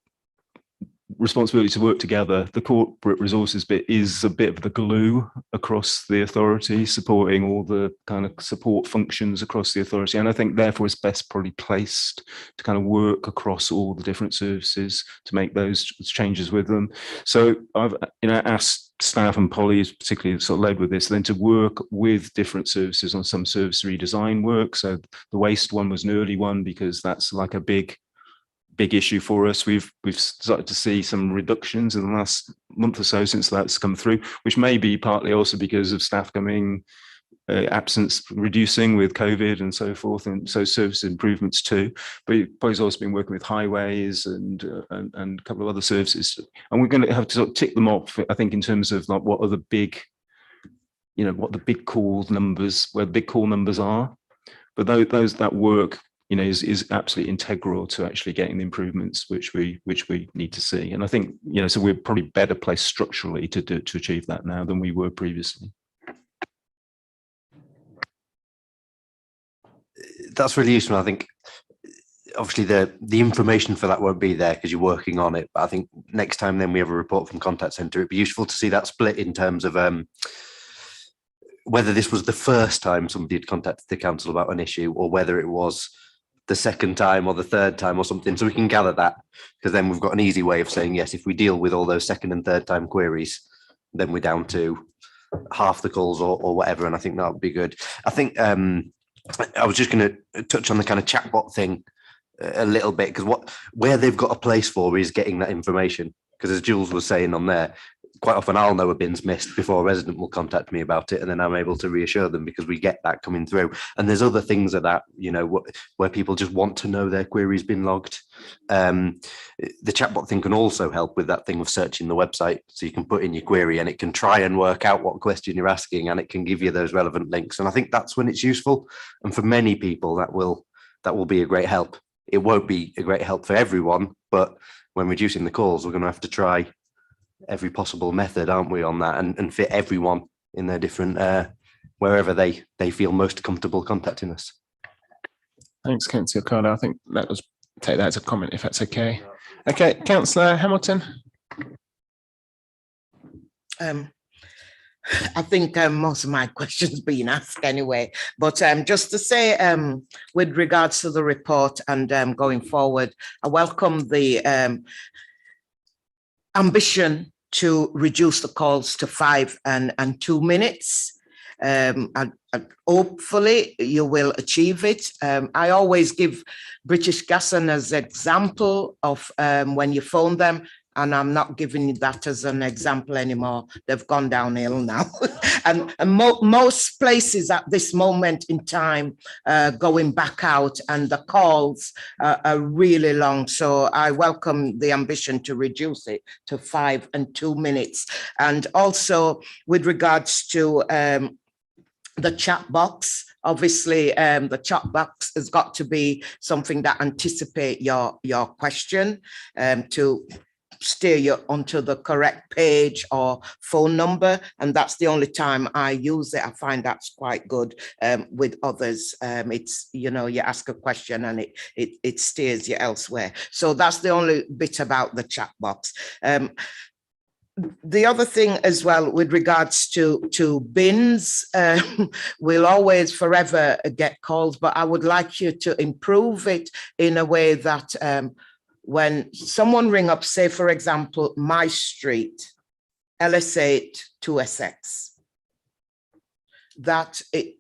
responsibility to work together, the corporate resources bit is a bit of the glue across the authority, supporting all the kind of support functions across the authority. And I think therefore it's best probably placed to kind of work across all the different services to make those changes with them. So I've asked staff, and Polly is particularly sort of led with this, then to work with different services on some service redesign work. So the waste one was an early one because that's like a big issue for us. We've started to see some reductions in the last month or so since that's come through, which may be partly also because of staff coming, absence reducing with COVID and so forth, and so service improvements too. But Polly's also been working with highways and a couple of other services, and we're going to have to sort of tick them off, I think, in terms of like what are the big, what the big call numbers, where the big call numbers are. But those that work, is absolutely integral to actually getting the improvements which we need to see. And I think, so we're probably better placed structurally to achieve that now than we were previously. That's really useful. I think obviously the information for that won't be there because you're working on it. But I think next time then we have a report from contact centre, it'd be useful to see that split in terms of whether this was the first time somebody had contacted the council about an issue, or whether it was the second time or the third time or something, so we can gather that, because then we've got an easy way of saying, yes, if we deal with all those second and third time queries, then we're down to half the calls or whatever, and I think that would be good. I think I was just going to touch on the kind of chatbot thing a little bit, because where they've got a place for is getting that information, because as Jules was saying on there, quite often I'll know a bin's missed before a resident will contact me about it, and then I'm able to reassure them because we get that coming through. And there's other things of that, where people just want to know their query's been logged. The chatbot thing can also help with that thing of searching the website, so you can put in your query and it can try and work out what question you're asking, and it can give you those relevant links. And I think that's when it's useful. And for many people, that will be a great help. It won't be a great help for everyone, but when reducing the calls, we're going to have to try every possible method, aren't we, on that, and fit everyone in their different wherever they feel most comfortable contacting us. Thanks, Councillor Carter. I think take that as a comment, if that's okay. Okay, Councillor Hamilton. I think most of my questions been asked anyway, but just to say, with regards to the report and going forward, I welcome the ambition to reduce the calls to 5 and 2 minutes. And hopefully you will achieve it. I always give British Gas as an example of when you phone them, and I'm not giving you that as an example anymore. They've gone downhill now. and most places at this moment in time going back out, and the calls are really long. So I welcome the ambition to reduce it to 5 and 2 minutes. And also with regards to the chat box, obviously the chat box has got to be something that anticipate your question to steer you onto the correct page or phone number, and that's the only time I use it. I find that's quite good. With others, it's, you ask a question and it steers you elsewhere. So that's the only bit about the chat box. The other thing as well with regards to bins, we'll always forever get calls, but I would like you to improve it in a way that when someone ring up, say, for example, my street, LS8 to SX, that it,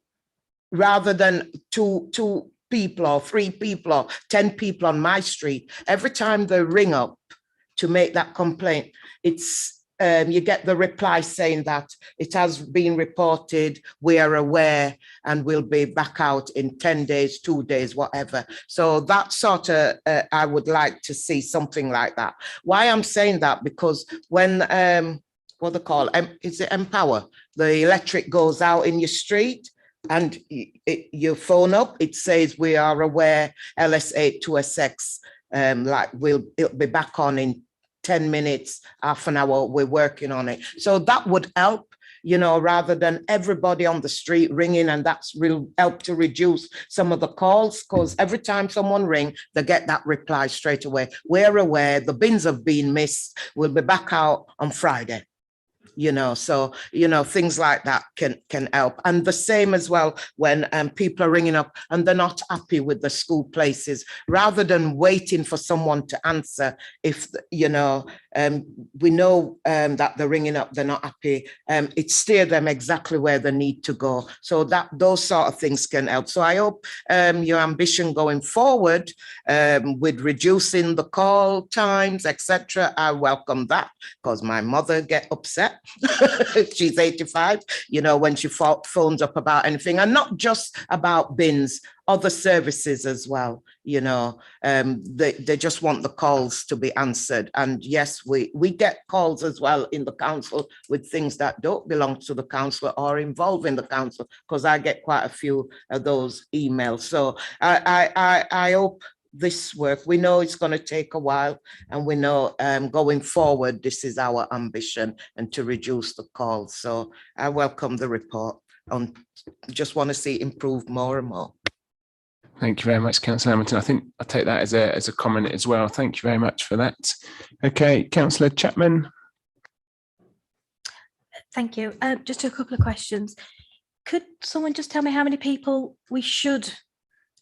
rather than two people or 3 people or 10 people on my street, every time they ring up to make that complaint, it's you get the reply saying that it has been reported, we are aware, and we'll be back out in 10 days, 2 days, whatever. So that sort of, I would like to see something like that. Why I'm saying that, because when, what they call, is it Empower? The electric goes out in your street, and you phone up, it says we are aware, LS8 to SX, like it'll be back on in 10 minutes, half an hour, we're working on it. So that would help rather than everybody on the street ringing, and that's will help to reduce some of the calls, because every time someone ring, they get that reply straight away. We're aware the bins have been missed. We'll be back out on Friday. So things like that can help. And the same as well when people are ringing up and they're not happy with the school places, rather than waiting for someone to answer. If we know that they're ringing up, they're not happy, it steer them exactly where they need to go. So that those sort of things can help. So I hope your ambition going forward with reducing the call times, etc. I welcome that, because my mother get upset. She's 85, when she phones up about anything, and not just about bins, other services as well. They just want the calls to be answered. And yes, we get calls as well in the council with things that don't belong to the council or involve in the council, because I get quite a few of those emails. So I hope this work, we know it's going to take a while, and we know going forward, this is our ambition, and to reduce the calls. So I welcome the report. Just want to see it improve more and more. Thank you very much, Councillor Hamilton. I think I take that as a comment as well. Thank you very much for that. Okay, Councillor Chapman. Thank you. Just a couple of questions. Could someone just tell me how many people we should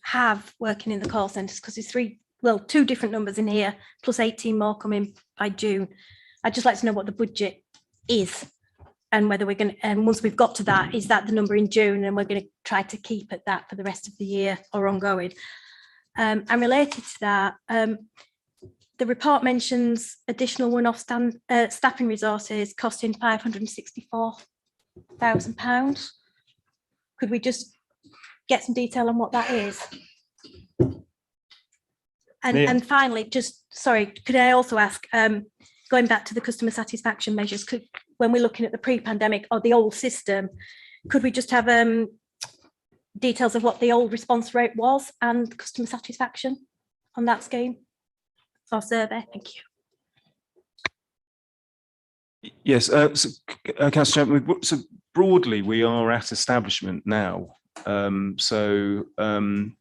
have working in the call centres? Because there's two different numbers in here, plus 18 more coming by June. I'd just like to know what the budget is, and whether we're going to, and once we've got to that, is that the number in June, and we're going to try to keep at that for the rest of the year or ongoing? And related to that, the report mentions additional one-off staffing resources costing £564,000. Could we just get some detail on what that is? And finally, could I also ask, going back to the customer satisfaction measures, when we're looking at the pre-pandemic or the old system, could we just have details of what the old response rate was and customer satisfaction on that scheme or survey? Thank you. Yes, Councillor Chapman, so broadly, we are at establishment now. The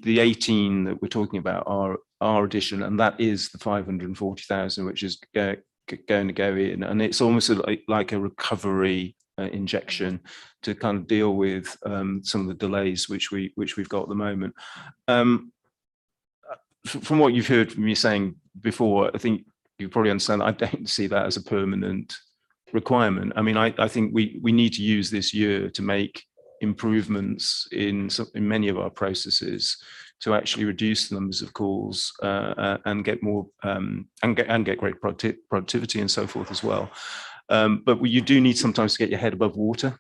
18 that we're talking about are our addition, and that is the 540,000, which is going to go in, and it's almost like a recovery injection to kind of deal with some of the delays which we've got at the moment. From what you've heard from me saying before, I think you probably understand that I don't see that as a permanent requirement. I mean, I think we need to use this year to make improvements in many of our processes to actually reduce the numbers of calls and get more and get great productivity and so forth as well. But you do need sometimes to get your head above water,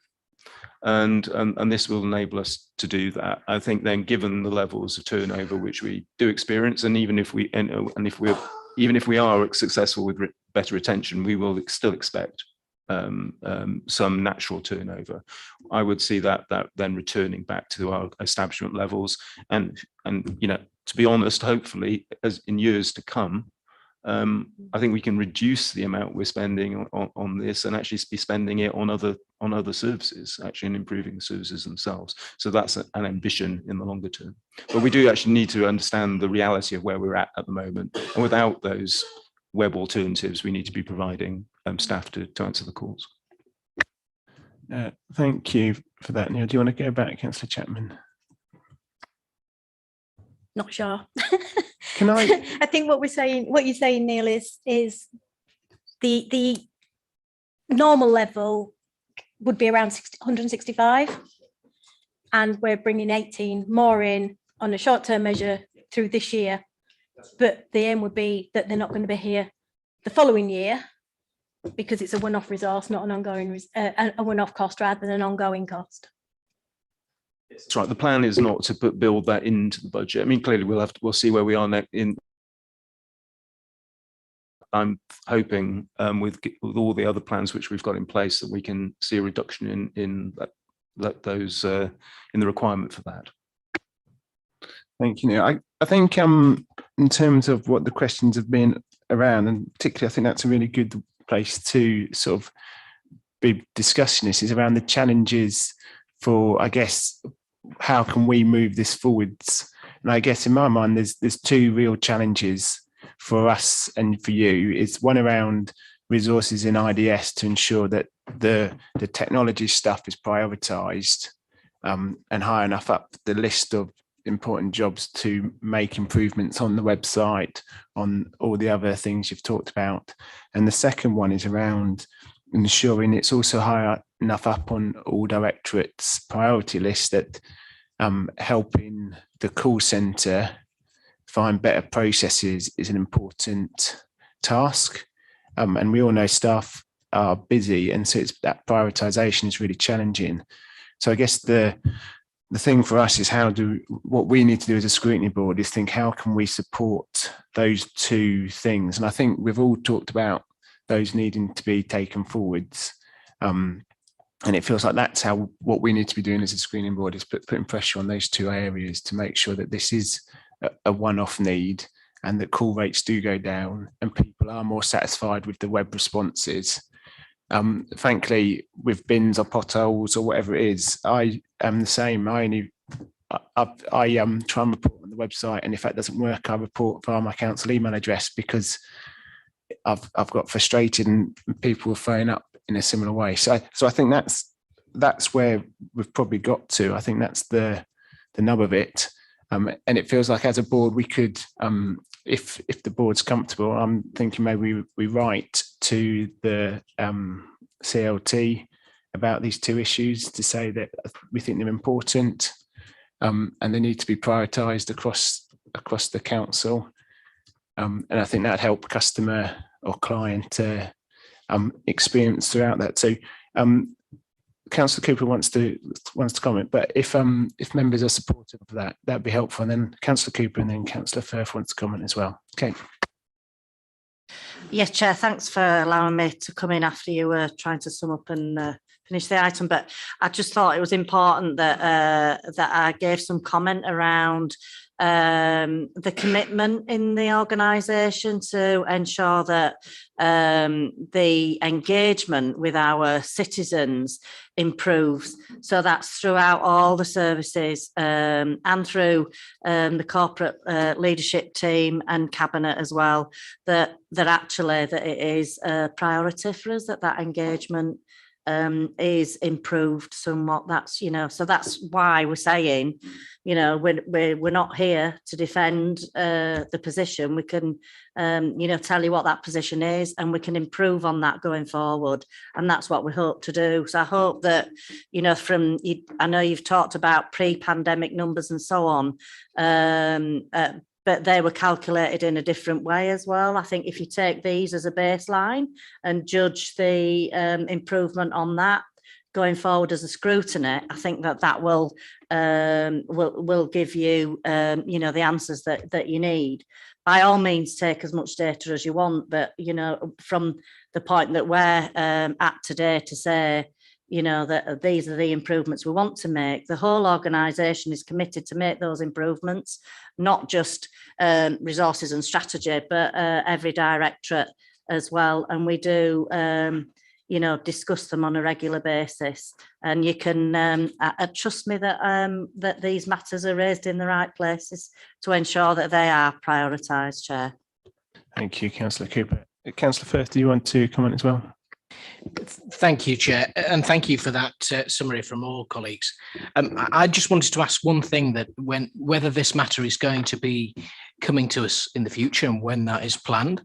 and this will enable us to do that. I think then, given the levels of turnover which we do experience, and even if we are successful with better retention, we will still expect some natural turnover. I would see that then returning back to our establishment levels, and to be honest, hopefully, as in years to come, I think we can reduce the amount we're spending on this and actually be spending it on other services, actually, and improving the services themselves. So that's an ambition in the longer term. But we do actually need to understand the reality of where we're at the moment, and without those web alternatives, we need to be providing staff to answer the calls. Thank you for that, Neil. Do you want to go back, Councillor Chapman? Not sure. Can I? I think what you're saying, Neil, is the normal level would be around 165, and we're bringing 18 more in on a short-term measure through this year. But the aim would be that they're not going to be here the following year, because it's a one-off resource, not an ongoing, a one-off cost rather than an ongoing cost. That's right. The plan is not to build that into the budget. I mean, clearly we'll see where we are next. I'm hoping with all the other plans which we've got in place that we can see a reduction in those in the requirement for that. Thank you, Neil. I think in terms of what the questions have been around, and particularly I think that's a really good place to sort of be discussing this is around the challenges for, I guess, how can we move this forwards? And I guess in my mind, there's two real challenges for us and for you. It's one around resources in IDS to ensure that the technology stuff is prioritised and high enough up the list of important jobs to make improvements on the website, on all the other things you've talked about. And the second one is around ensuring it's also high enough up on all directorates' priority list that helping the call centre find better processes is an important task. And we all know staff are busy, and so it's that prioritisation is really challenging. So I guess the thing for us is what we need to do as a scrutiny board is think, how can we support those two things? And I think we've all talked about those needing to be taken forwards. And it feels like that's what we need to be doing as a screening board, is putting pressure on those two areas to make sure that this is a one-off need and that call rates do go down and people are more satisfied with the web responses. Frankly, with bins or potholes or whatever it is, I am the same. I try and report on the website, and if that doesn't work, I report via my council email address, because I've got frustrated and people will phone up in a similar way. So I think that's where we've probably got to. I think that's the nub of it. And it feels like as a board we could, if the board's comfortable, I'm thinking maybe we write to the CLT about these two issues to say that we think they're important and they need to be prioritised across the council. And I think that'd help customer or client experience throughout that. So Councillor Cooper wants to comment, but if members are supportive of that, that'd be helpful. And then Councillor Cooper and then Councillor Firth wants to comment as well. Okay. Yes, Chair, thanks for allowing me to come in after you were trying to sum up and finish the item. But I just thought it was important that I gave some comment around the commitment in the organisation to ensure that the engagement with our citizens improves. So that's throughout all the services and through the corporate leadership team and cabinet as well, that it is a priority for us, that engagement is improved somewhat. That's, so that's why we're saying, we're not here to defend the position. We can, tell you what that position is, and we can improve on that going forward. And that's what we hope to do. So I hope that, I know you've talked about pre-pandemic numbers and so on, but they were calculated in a different way as well. I think if you take these as a baseline and judge the improvement on that going forward as a scrutiny, I think that will give you, the answers that you need. By all means, take as much data as you want, but, from the point that we're at today to say, that these are the improvements we want to make. The whole organisation is committed to make those improvements, not just resources and strategy, but every directorate as well. And we do, discuss them on a regular basis. And you can trust me that these matters are raised in the right places to ensure that they are prioritised, Chair. Thank you, Councillor Cooper. Councillor Firth, do you want to comment as well? Thank you, Chair, and thank you for that summary from all colleagues. I just wanted to ask one thing, that whether this matter is going to be coming to us in the future and when that is planned,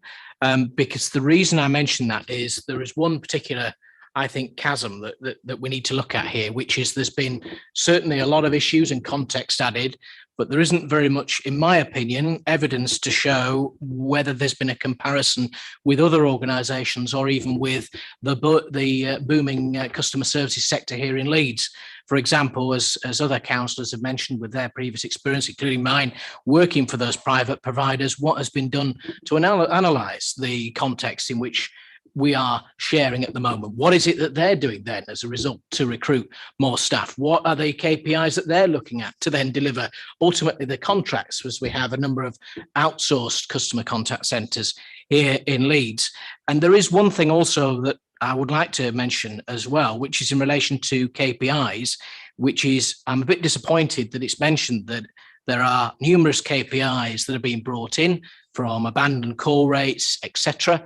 because the reason I mention that is there is one particular, I think, chasm that we need to look at here, which is there's been certainly a lot of issues and context added, but there isn't very much, in my opinion, evidence to show whether there's been a comparison with other organisations or even with the booming customer services sector here in Leeds. For example, as other councillors have mentioned with their previous experience, including mine, working for those private providers, what has been done to analyse the context in which we are sharing at the moment? What is it that they're doing then as a result to recruit more staff? What are the KPIs that they're looking at to then deliver ultimately the contracts, as we have a number of outsourced customer contact centres here in Leeds. And there is one thing also that I would like to mention as well, which is in relation to KPIs, which is I'm a bit disappointed that it's mentioned that there are numerous KPIs that are being brought in from abandoned call rates, etc.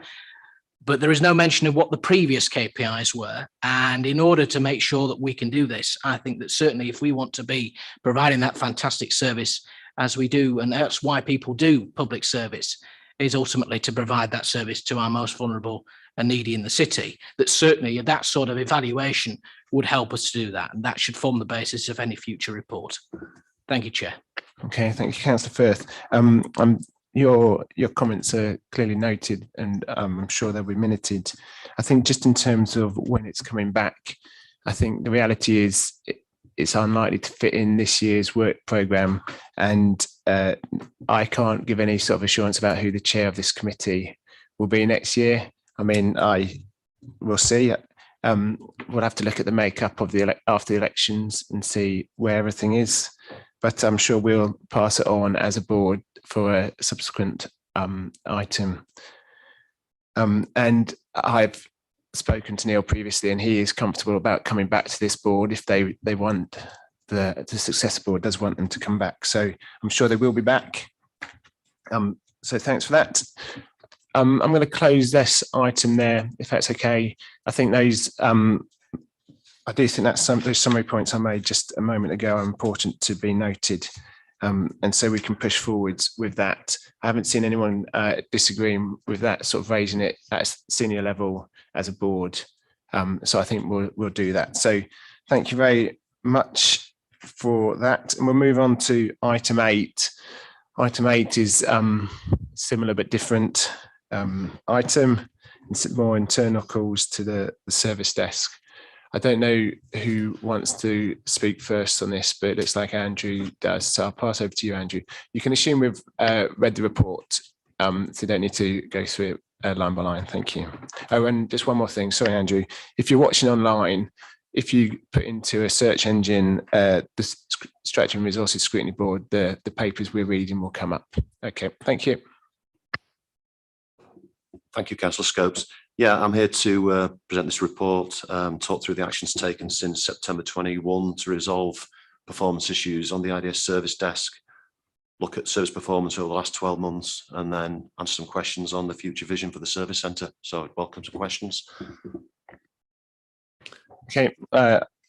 But there is no mention of what the previous KPIs were. And in order to make sure that we can do this, I think that certainly if we want to be providing that fantastic service as we do, and that's why people do public service, is ultimately to provide that service to our most vulnerable and needy in the city, that certainly that sort of evaluation would help us to do that. And that should form the basis of any future report. Thank you, Chair. Okay, thank you, Councillor Firth. Your comments are clearly noted, and I'm sure they'll be minuted. I think just in terms of when it's coming back, I think the reality is it's unlikely to fit in this year's work programme, and I can't give any sort of assurance about who the chair of this committee will be next year. I mean, we'll see. We'll have to look at the makeup of after the elections and see where everything is. But I'm sure we'll pass it on as a board for a subsequent item. And I've spoken to Neil previously, and he is comfortable about coming back to this board if they want the successor board does want them to come back. So I'm sure they will be back. So thanks for that. I'm going to close this item there, if that's okay. I think those. I do think that those summary points I made just a moment ago are important to be noted, and so we can push forwards with that. I haven't seen anyone disagreeing with that, sort of raising it at a senior level as a board. So I think we'll do that. So thank you very much for that, and we'll move on to item 8. Item 8 is similar but different item. It's more internal calls to the service desk. I don't know who wants to speak first on this, but it looks like Andrew does. So I'll pass over to you, Andrew. You can assume we've read the report, so you don't need to go through it line by line. Thank you. Oh, and just one more thing. Sorry, Andrew. If you're watching online, if you put into a search engine the Strategy and Resources Scrutiny Board, the papers we're reading will come up. Okay, thank you. Thank you, Councillor Scopes. Yeah, I'm here to present this report, talk through the actions taken since September 21 to resolve performance issues on the IDS service desk, look at service performance over the last 12 months, and then answer some questions on the future vision for the service centre. So I'd welcome some questions. Okay,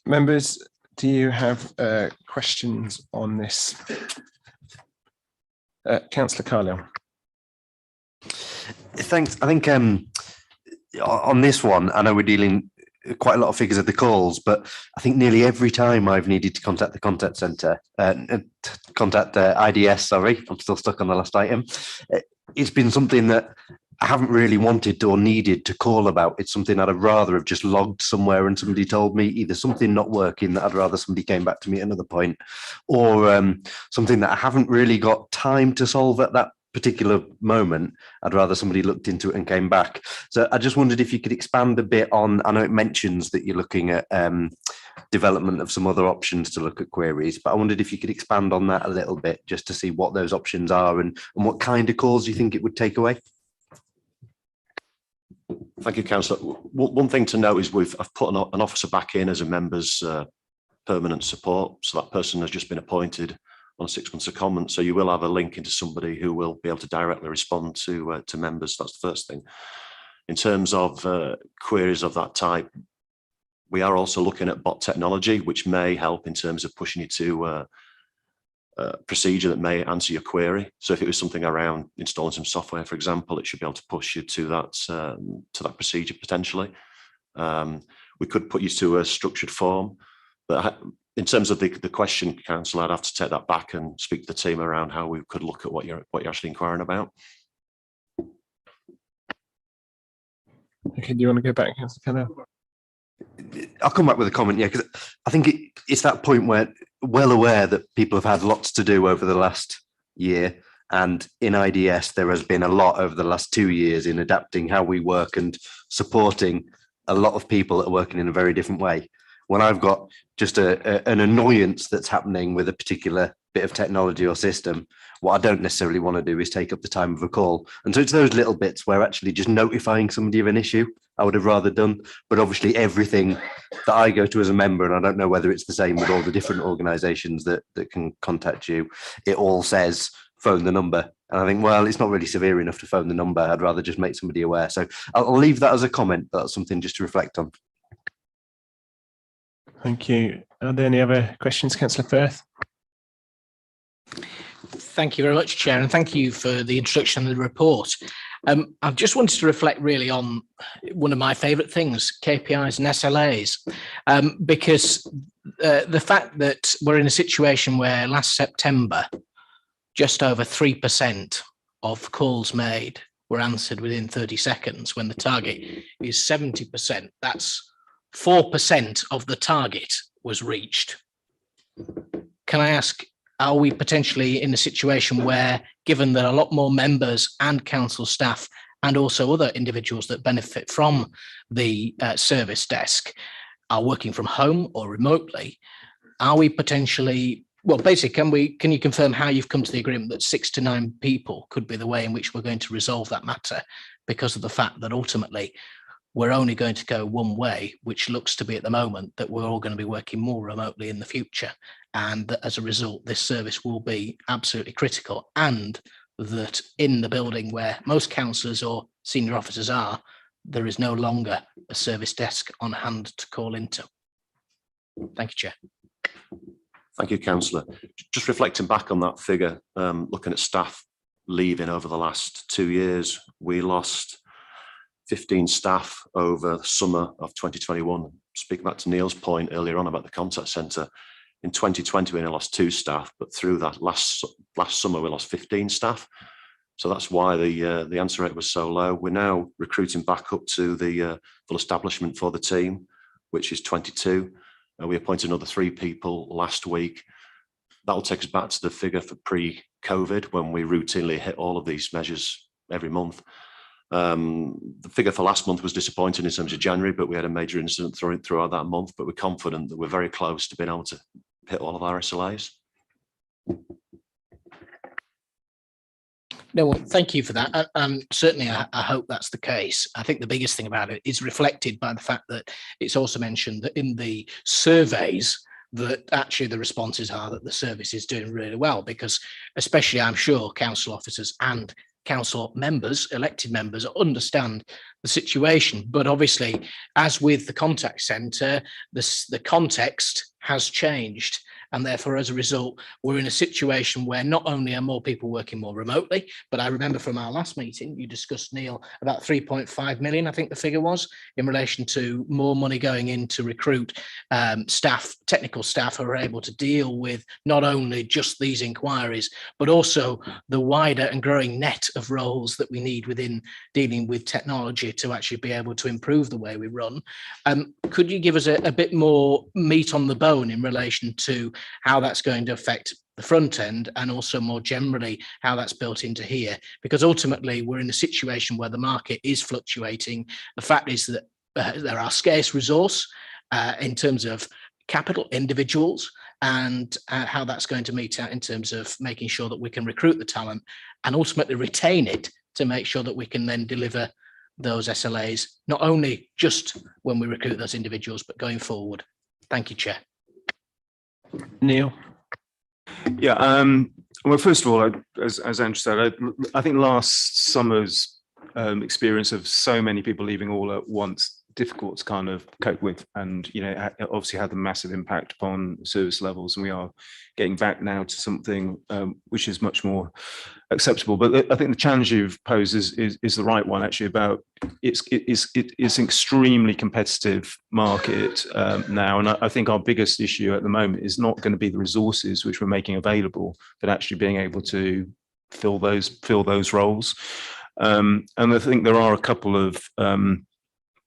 members, do you have questions on this? Councillor Carlisle. Thanks. I think on this one, I know we're dealing quite a lot of figures of the calls, but I think nearly every time I've needed to contact the contact centre, contact IDS, sorry, I'm still stuck on the last item. It's been something that I haven't really wanted to or needed to call about. It's something I'd rather have just logged somewhere and somebody told me either something not working that I'd rather somebody came back to me at another point, or something that I haven't really got time to solve at that particular moment. I'd rather somebody looked into it and came back. So I just wondered if you could expand a bit on, I know it mentions that you're looking at development of some other options to look at queries, but I wondered if you could expand on that a little bit just to see what those options are and what kind of calls you think it would take away. Thank you, Councillor. One thing to note is I've put an officer back in as a member's permanent support. So that person has just been appointed on 6 months of comment. So you will have a link into somebody who will be able to directly respond to members. That's the first thing. In terms of queries of that type, we are also looking at bot technology, which may help in terms of pushing you to a procedure that may answer your query. So if it was something around installing some software, for example, it should be able to push you to that procedure potentially. We could put you to a structured form, but in terms of the question, Councillor, I'd have to take that back and speak to the team around how we could look at what you're actually inquiring about. Okay, do you want to go back, Councillor Keller? I'll come back with a comment, yeah, because I think it's that point where well aware that people have had lots to do over the last year, and in IDS there has been a lot over the last 2 years in adapting how we work and supporting a lot of people that are working in a very different way. When I've got just an annoyance that's happening with a particular bit of technology or system. What I don't necessarily want to do is take up the time of a call. And so it's those little bits where actually just notifying somebody of an issue, I would have rather done. But obviously everything that I go to as a member, and I don't know whether it's the same with all the different organisations that can contact you, it all says phone the number. And I think, well, it's not really severe enough to phone the number. I'd rather just make somebody aware. So I'll leave that as a comment. That's something just to reflect on. Thank you. Are there any other questions, Councillor Firth? Thank you very much, Chair, and thank you for the introduction of the report. I just wanted to reflect really on one of my favourite things, KPIs and SLAs, because the fact that we're in a situation where last September, just over 3% of calls made were answered within 30 seconds when the target is 70%. That's 4% of the target was reached. Can I ask, are we potentially in a situation where, given that a lot more members and council staff and also other individuals that benefit from the service desk are working from home or remotely, are we potentially, well, basically, can you confirm how you've come to the agreement that 6 to 9 people could be the way in which we're going to resolve that matter, because of the fact that ultimately we're only going to go one way, which looks to be at the moment that we're all going to be working more remotely in the future. And that as a result, this service will be absolutely critical, and that in the building where most councillors or senior officers are, there is no longer a service desk on hand to call into. Thank you, Chair. Thank you, Councillor. Just reflecting back on that figure, looking at staff leaving over the last 2 years, we lost 15 staff over the summer of 2021. Speaking back to Neil's point earlier on about the contact centre, in 2020 we only lost 2 staff, but through that last summer we lost 15 staff. So that's why the answer rate was so low. We're now recruiting back up to the full establishment for the team, which is 22. We appointed another 3 people last week. That'll take us back to the figure for pre-COVID, when we routinely hit all of these measures every month. The figure for last month was disappointing in terms of January, but we had a major incident throughout that month, but we're confident that we're very close to being able to hit all of our SLAs. No, well, thank you for that. Certainly, I hope that's the case. I think the biggest thing about it is reflected by the fact that it's also mentioned that in the surveys that actually the responses are that the service is doing really well, because especially I'm sure council officers and council members, elected members, understand the situation. But obviously, as with the contact centre, the context has changed. And therefore, as a result, we're in a situation where not only are more people working more remotely, but I remember from our last meeting, you discussed, Neil, about 3.5 million, I think the figure was, in relation to more money going in to recruit staff, technical staff who are able to deal with not only just these inquiries, but also the wider and growing net of roles that we need within dealing with technology to actually be able to improve the way we run. Could you give us a bit more meat on the bone in relation to how that's going to affect the front end, and also more generally how that's built into here? Because ultimately we're in a situation where the market is fluctuating. The fact is that there are scarce resource in terms of capital, individuals, and how that's going to meet out in terms of making sure that we can recruit the talent and ultimately retain it to make sure that we can then deliver those SLAs, not only just when we recruit those individuals, but going forward. Thank you, Chair. Neil. Yeah, well, first of all, as Andrew said, I think last summer's experience of so many people leaving all at once, difficult to kind of cope with, and it obviously had a massive impact upon service levels, and we are getting back now to something which is much more acceptable. But I think the challenge you've posed is the right one, actually, about it's an extremely competitive market now, and I think our biggest issue at the moment is not going to be the resources which we're making available, but actually being able to fill those roles. And I think there are a couple of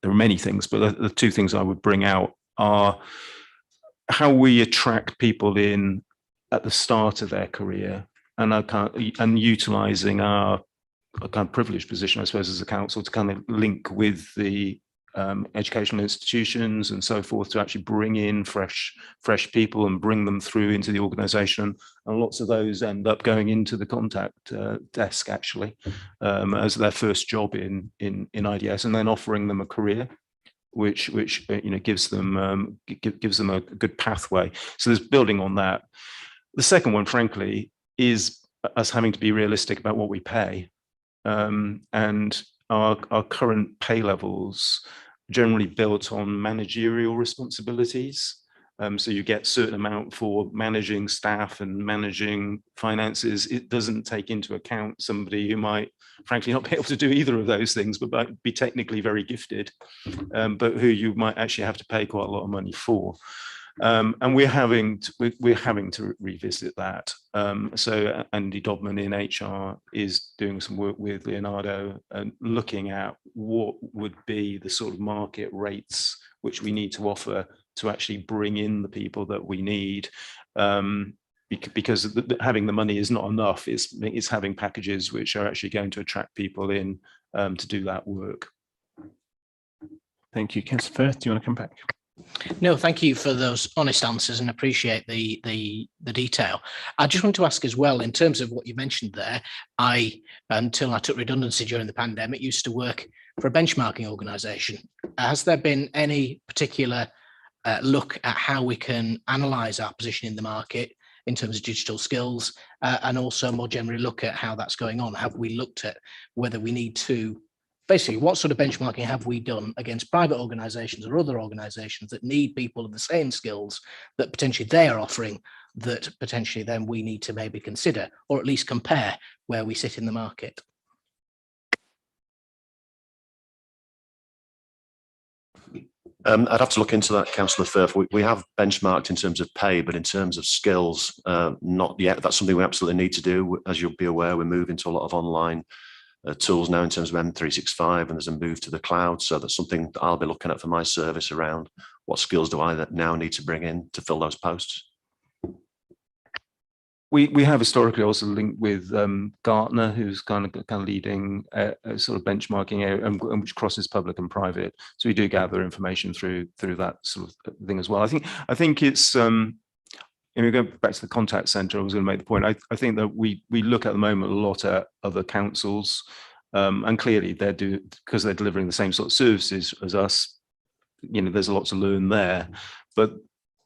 there are many things, but the 2 things I would bring out are how we attract people in at the start of their career, and utilising our kind of privileged position, I suppose, as a council to kind of link with the educational institutions and so forth to actually bring in fresh people and bring them through into the organisation. And lots of those end up going into the contact desk actually as their first job in IDS, and then offering them a career, which gives them a good pathway. So there's building on that. The second one, frankly, is us having to be realistic about what we pay, and our current pay levels generally built on managerial responsibilities. So you get a certain amount for managing staff and managing finances. It doesn't take into account somebody who might frankly not be able to do either of those things, but might be technically very gifted, but who you might actually have to pay quite a lot of money for. And we're having to revisit that. So Andy Dodman in HR is doing some work with Leonardo and looking at what would be the sort of market rates which we need to offer to actually bring in the people that we need. Because having the money is not enough. It's having packages which are actually going to attract people in to do that work. Thank you. Councillor Firth, do you want to come back? No, thank you for those honest answers and appreciate the detail. I just want to ask as well, in terms of what you mentioned there, until I took redundancy during the pandemic, used to work for a benchmarking organisation. Has there been any particular look at how we can analyse our position in the market in terms of digital skills, and also more generally look at how that's going on? Have we looked at whether we need to, basically, what sort of benchmarking have we done against private organisations or other organisations that need people of the same skills that potentially they are offering, that potentially then we need to maybe consider, or at least compare where we sit in the market? I'd have to look into that, Councillor Firth. We have benchmarked in terms of pay, but in terms of skills, not yet. That's something we absolutely need to do. As you'll be aware, we're moving to a lot of online tools now in terms of M365, and there's a move to the cloud. So that's something that I'll be looking at for my service around what skills do I now need to bring in to fill those posts. We have historically also linked with Gartner, who's kind of leading a sort of benchmarking area, and which crosses public and private. So we do gather information through that sort of thing as well. I think it's and we go back to the contact centre. I was going to make the point. I think that we look at the moment a lot at other councils, and clearly because they're delivering the same sort of services as us. There's a lot to learn there, but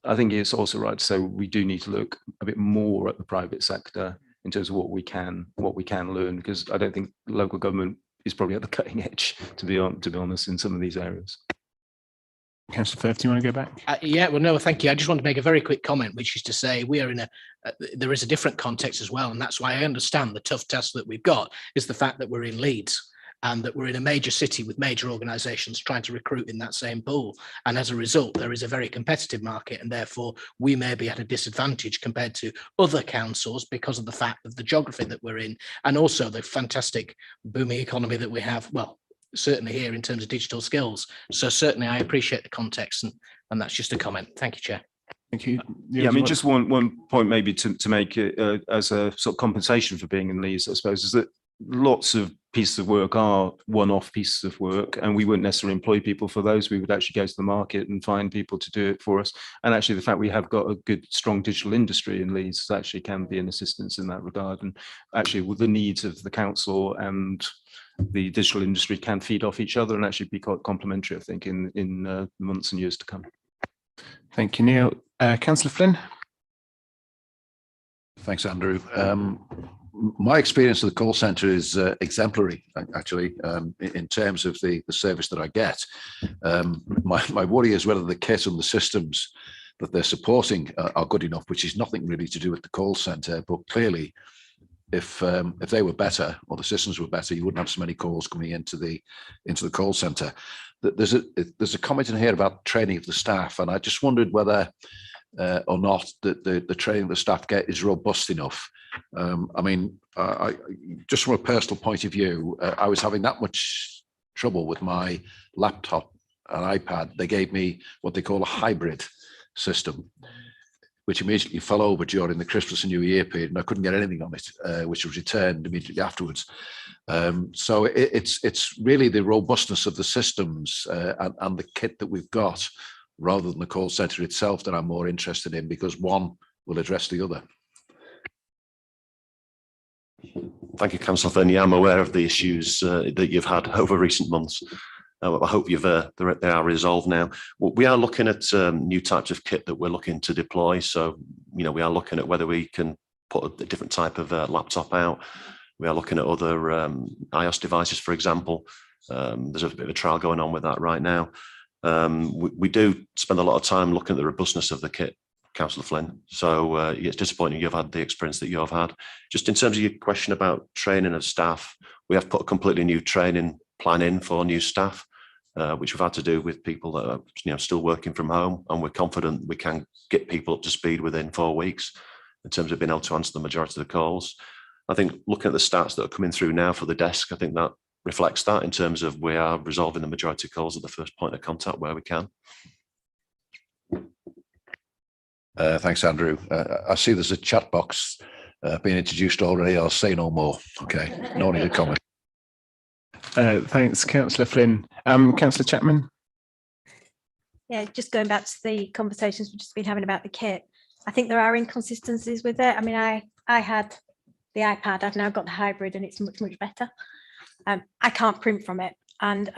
I think it's also right to say we do need to look a bit more at the private sector in terms of what we can learn, because I don't think local government is probably at the cutting edge, to be honest, in some of these areas. Councillor Firth, do you want to go back? Yeah, well, no, thank you. I just want to make a very quick comment, which is to say we are in there is a different context as well, and that's why I understand the tough task that we've got is the fact that we're in Leeds, and that we're in a major city with major organisations trying to recruit in that same pool. And as a result, there is a very competitive market, and therefore we may be at a disadvantage compared to other councils because of the fact of the geography that we're in, and also the fantastic booming economy that we have, well, certainly here in terms of digital skills. So certainly I appreciate the context, and that's just a comment. Thank you, Chair. Thank you. Yeah, I mean, just one point maybe to make it as a sort of compensation for being in Leeds, I suppose, is that lots of pieces of work are one-off pieces of work, and we wouldn't necessarily employ people for those. We would actually go to the market and find people to do it for us. And actually the fact we have got a good, strong digital industry in Leeds actually can be an assistance in that regard. And actually with the needs of the council and the digital industry can feed off each other and actually be quite complementary, I think, in months and years to come. Thank you, Neil. Councillor Flynn. Thanks, Andrew. My experience of the call centre is exemplary, actually, in terms of the service that I get. My worry is whether the kit and the systems that they're supporting are good enough, which is nothing really to do with the call centre. But clearly, if they were better or the systems were better, you wouldn't have so many calls coming into the call centre. There's a comment in here about training of the staff, and I just wondered whether or not the training the staff get is robust enough. I mean, just from a personal point of view, I was having that much trouble with my laptop and iPad. They gave me what they call a hybrid system. which immediately fell over during the Christmas and New Year period, and I couldn't get anything on it, which was returned immediately afterwards. So it's really the robustness of the systems and the kit that we've got, rather than the call centre itself, that I'm more interested in, because one will address the other. Thank you, Councillor Flynn. Yeah, I'm aware of the issues that you've had over recent months. I hope they are resolved now. We are looking at new types of kit that we're looking to deploy. So, we are looking at whether we can put a different type of laptop out. We are looking at other iOS devices, for example. There's a bit of a trial going on with that right now. We do spend a lot of time looking at the robustness of the kit, Councillor Flynn. So it's disappointing you've had the experience that you have had. Just in terms of your question about training of staff, we have put a completely new training plan in for new staff, which we've had to do with people that are still working from home, and we're confident we can get people up to speed within 4 weeks in terms of being able to answer the majority of the calls. I think looking at the stats that are coming through now for the desk, I think that reflects that in terms of we are resolving the majority of calls at the first point of contact where we can. Thanks, Andrew. I see there's a chat box being introduced already. I'll say no more. Okay, no need to comment. Thanks, Councillor Flynn. Councillor Chapman. Yeah, just going back to the conversations we've just been having about the kit, I think there are inconsistencies with it. I mean, I had the iPad, I've now got the hybrid, and it's much, much better. I can't print from it, and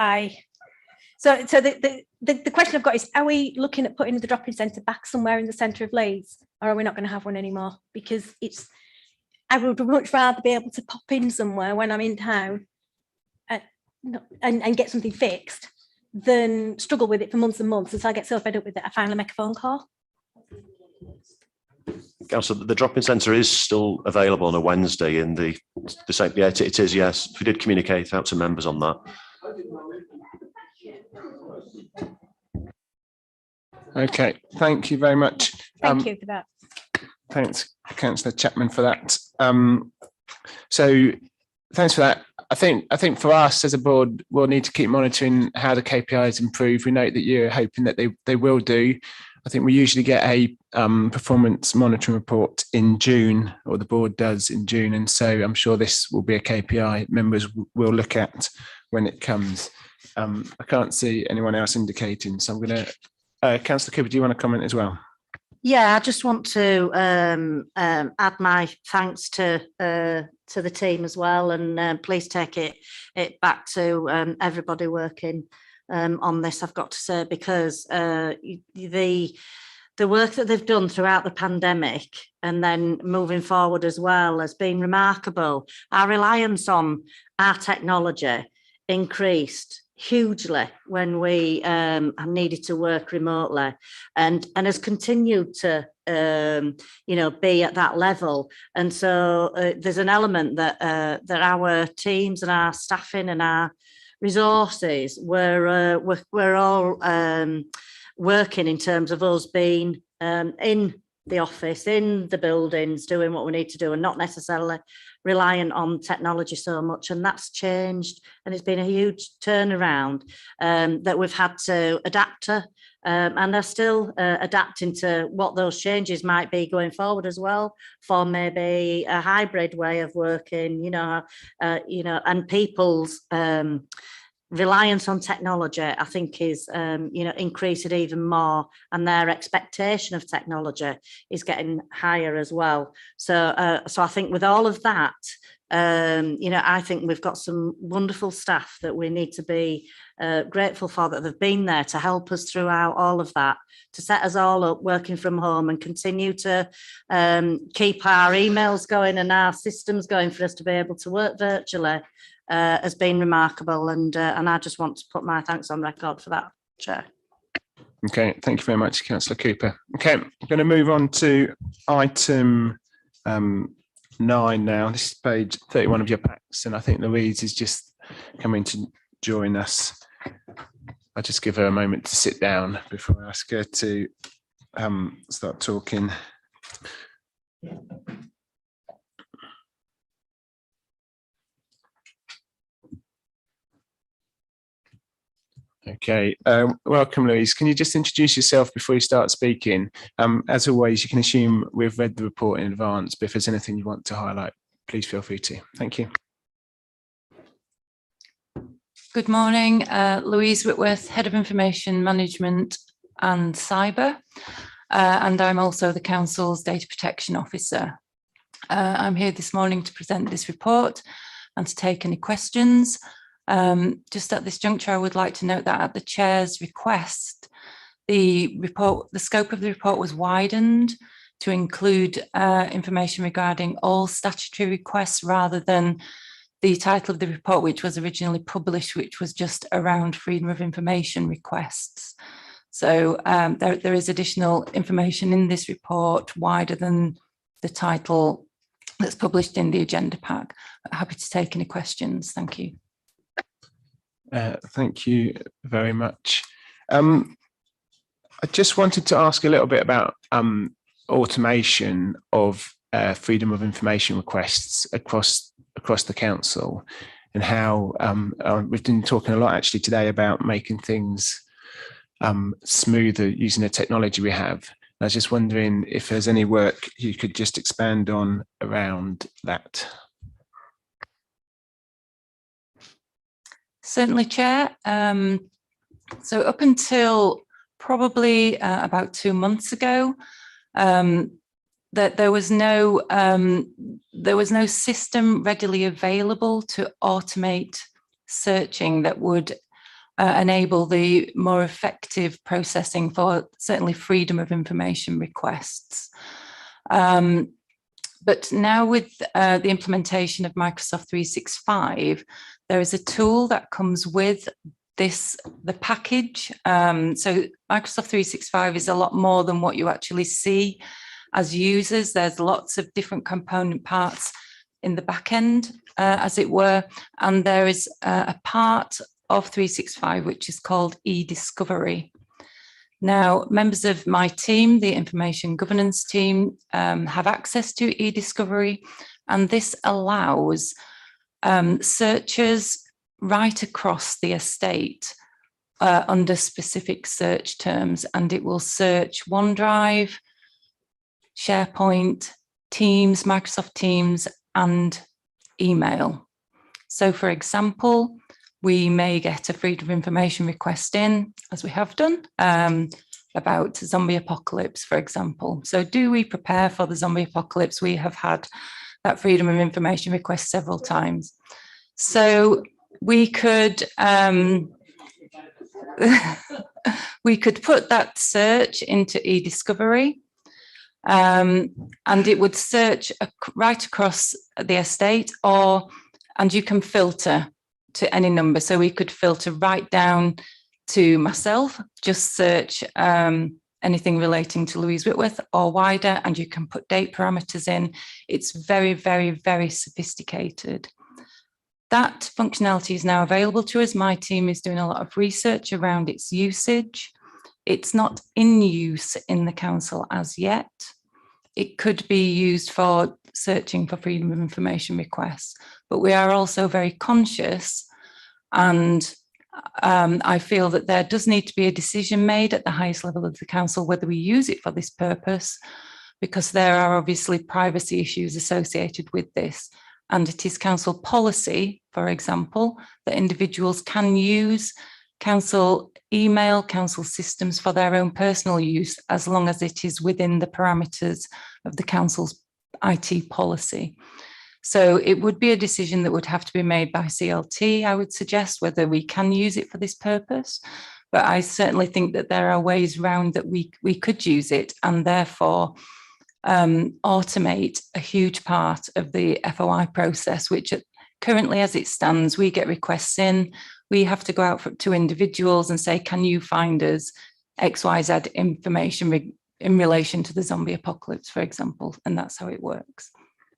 so the question I've got is, are we looking at putting the drop-in centre back somewhere in the centre of Leeds, or are we not going to have one anymore? Because I would much rather be able to pop in somewhere when I'm in town and get something fixed than struggle with it for months and months until I get so fed up with it I finally make a phone call. Councillor, the drop-in centre is still available on a Wednesday in the same. Yeah, it is. Yes, we did communicate out to members on that. Okay, thank you very much. Thank you for that. Thanks, Councillor Chapman, for that. So thanks for that. I think for us as a board, we'll need to keep monitoring how the KPIs improve. We note that you're hoping that they will do. I think we usually get a performance monitoring report in June, or the board does in June. And so I'm sure this will be a KPI members will look at when it comes. I can't see anyone else indicating. So I'm going to, Councillor Cooper, do you want to comment as well? Yeah, I just want to add my thanks to the team as well, and please take it back to everybody working on this, I've got to say, because the work that they've done throughout the pandemic and then moving forward as well has been remarkable. Our reliance on our technology increased hugely when we needed to work remotely, and has continued to be at that level. And so there's an element that our teams and our staffing and our resources we're all working in terms of us being in the office, in the buildings, doing what we need to do, and not necessarily reliant on technology so much. And that's changed, and it's been a huge turnaround that we've had to adapt to, and are still adapting to what those changes might be going forward as well, for maybe a hybrid way of working, and people's reliance on technology, I think, is increasing even more, and their expectation of technology is getting higher as well. So I think with all of that, I think we've got some wonderful staff that we need to be grateful for, that they've been there to help us throughout all of that, to set us all up working from home and continue to keep our emails going and our systems going for us to be able to work virtually. Has been remarkable, and I just want to put my thanks on record for that, Chair. Okay, thank you very much, Councillor Cooper. Okay, I'm going to move on to item 9 now. This is page 31 of your packs, and I think Louise is just coming to join us. I'll just give her a moment to sit down before I ask her to start talking. Okay, welcome, Louise. Can you just introduce yourself before you start speaking? As always, you can assume we've read the report in advance, but if there's anything you want to highlight, please feel free to. Thank you. Good morning, Louise Whitworth, Head of Information Management and Cyber, and I'm also the Council's Data Protection Officer. I'm here this morning to present this report and to take any questions. Just at this juncture, I would like to note that at the Chair's request, the scope of the report was widened to include information regarding all statutory requests rather than the title of the report, which was originally published, which was just around freedom of information requests. So there is additional information in this report wider than the title that's published in the agenda pack. Happy to take any questions. Thank you. Thank you very much. I just wanted to ask a little bit about automation of freedom of information requests across the council, and how we've been talking a lot actually today about making things smoother using the technology we have. I was just wondering if there's any work you could just expand on around that. Certainly, Chair. So up until probably about 2 months ago, that there was no system readily available to automate searching that would enable the more effective processing for certainly freedom of information requests. But now with the implementation of Microsoft 365, there is a tool that comes with the package. So Microsoft 365 is a lot more than what you actually see as users. There's lots of different component parts in the back end, as it were. And there is a part of 365 which is called e-discovery. Now, members of my team, the information governance team, have access to e-discovery, and this allows searchers right across the estate under specific search terms, and it will search OneDrive, SharePoint, Teams, Microsoft Teams, and email. So, for example, we may get a freedom of information request in, as we have done, about zombie apocalypse, for example. So do we prepare for the zombie apocalypse? We have had that freedom of information request several times. So we could put that search into e-discovery, and it would search right across the estate, and you can filter to any number. So we could filter right down to myself, just search anything relating to Louise Whitworth or wider, and you can put date parameters in. It's very, very, very sophisticated. That functionality is now available to us. My team is doing a lot of research around its usage. It's not in use in the council as yet. It could be used for searching for freedom of information requests, but we are also very conscious, and I feel that there does need to be a decision made at the highest level of the council whether we use it for this purpose, because there are obviously privacy issues associated with this. And it is council policy, for example, that individuals can use council email, council systems for their own personal use, as long as it is within the parameters of the council's IT policy. So it would be a decision that would have to be made by CLT, I would suggest, whether we can use it for this purpose. But I certainly think that there are ways around that we could use it, and therefore automate a huge part of the FOI process, which currently, as it stands, we get requests in, we have to go out to individuals and say, can you find us XYZ information in relation to the zombie apocalypse, for example, and that's how it works.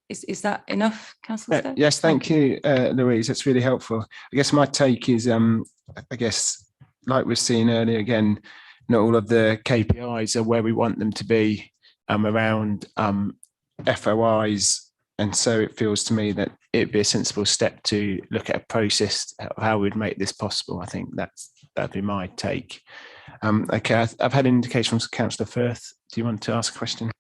Is that enough, Councillor Stokes? Yes, thank you, Louise. That's really helpful. I guess my take is, I guess, like we've seen earlier, again, not all of the KPIs are where we want them to be around FOIs. And so it feels to me that it'd be a sensible step to look at a process of how we'd make this possible. I think that'd be my take. Okay, I've had an indication from Councillor Firth. Do you want to ask a question?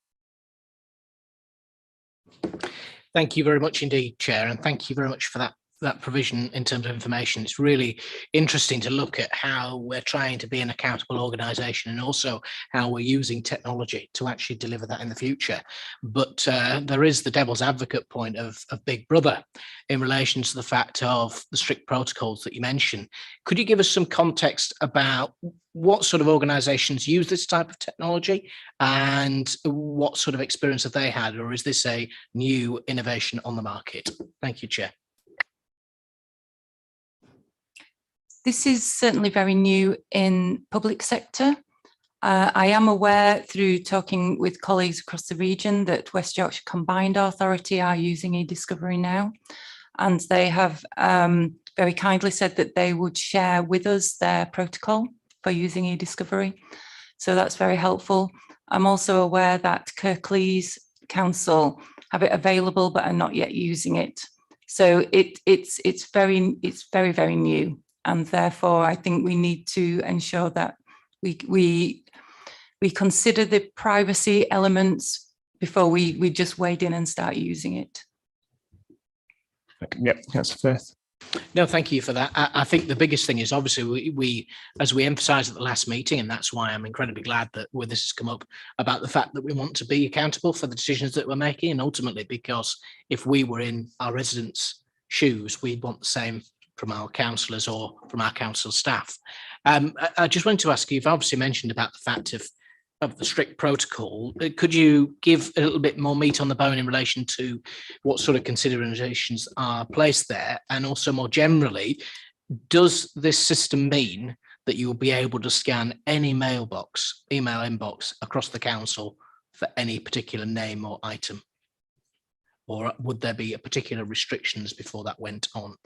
Thank you very much indeed, Chair, and thank you very much for that provision in terms of information. It's really interesting to look at how we're trying to be an accountable organisation and also how we're using technology to actually deliver that in the future. But there is the devil's advocate point of Big Brother in relation to the fact of the strict protocols that you mentioned. Could you give us some context about what sort of organisations use this type of technology and what sort of experience have they had, or is this a new innovation on the market? Thank you, Chair. This is certainly very new in public sector. I am aware through talking with colleagues across the region that West Yorkshire Combined Authority are using e-discovery now, and they have very kindly said that they would share with us their protocol for using e-discovery. So that's very helpful. I'm also aware that Kirklees Council have it available but are not yet using it. So it's very, very new. And therefore, I think we need to ensure that we consider the privacy elements before we just wade in and start using it. Yep, Councillor Firth. No, thank you for that. I think the biggest thing is obviously we as we emphasised at the last meeting, and that's why I'm incredibly glad that where this has come up about the fact that we want to be accountable for the decisions that we're making, and ultimately because if we were in our residents' shoes, we'd want the same from our councillors or from our council staff. I just wanted to ask you, you've obviously mentioned about the fact of the strict protocol. Could you give a little bit more meat on the bone in relation to what sort of considerations are placed there? And also more generally, does this system mean that you will be able to scan any email inbox across the council for any particular name or item? Or would there be a particular restrictions before that went on?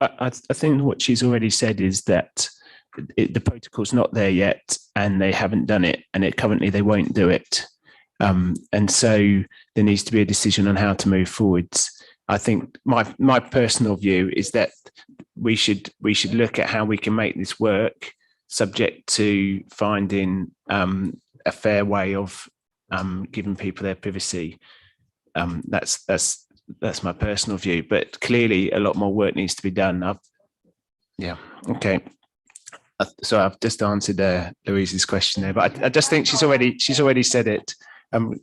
I think what she's already said is that the protocol's not there yet and they haven't done it, and currently they won't do it. And so there needs to be a decision on how to move forwards. I think my personal view is that we should look at how we can make this work, subject to finding a fair way of giving people their privacy. That's my personal view, but clearly a lot more work needs to be done. Okay. So I've just answered Louise's question there, but I just think she's already said it.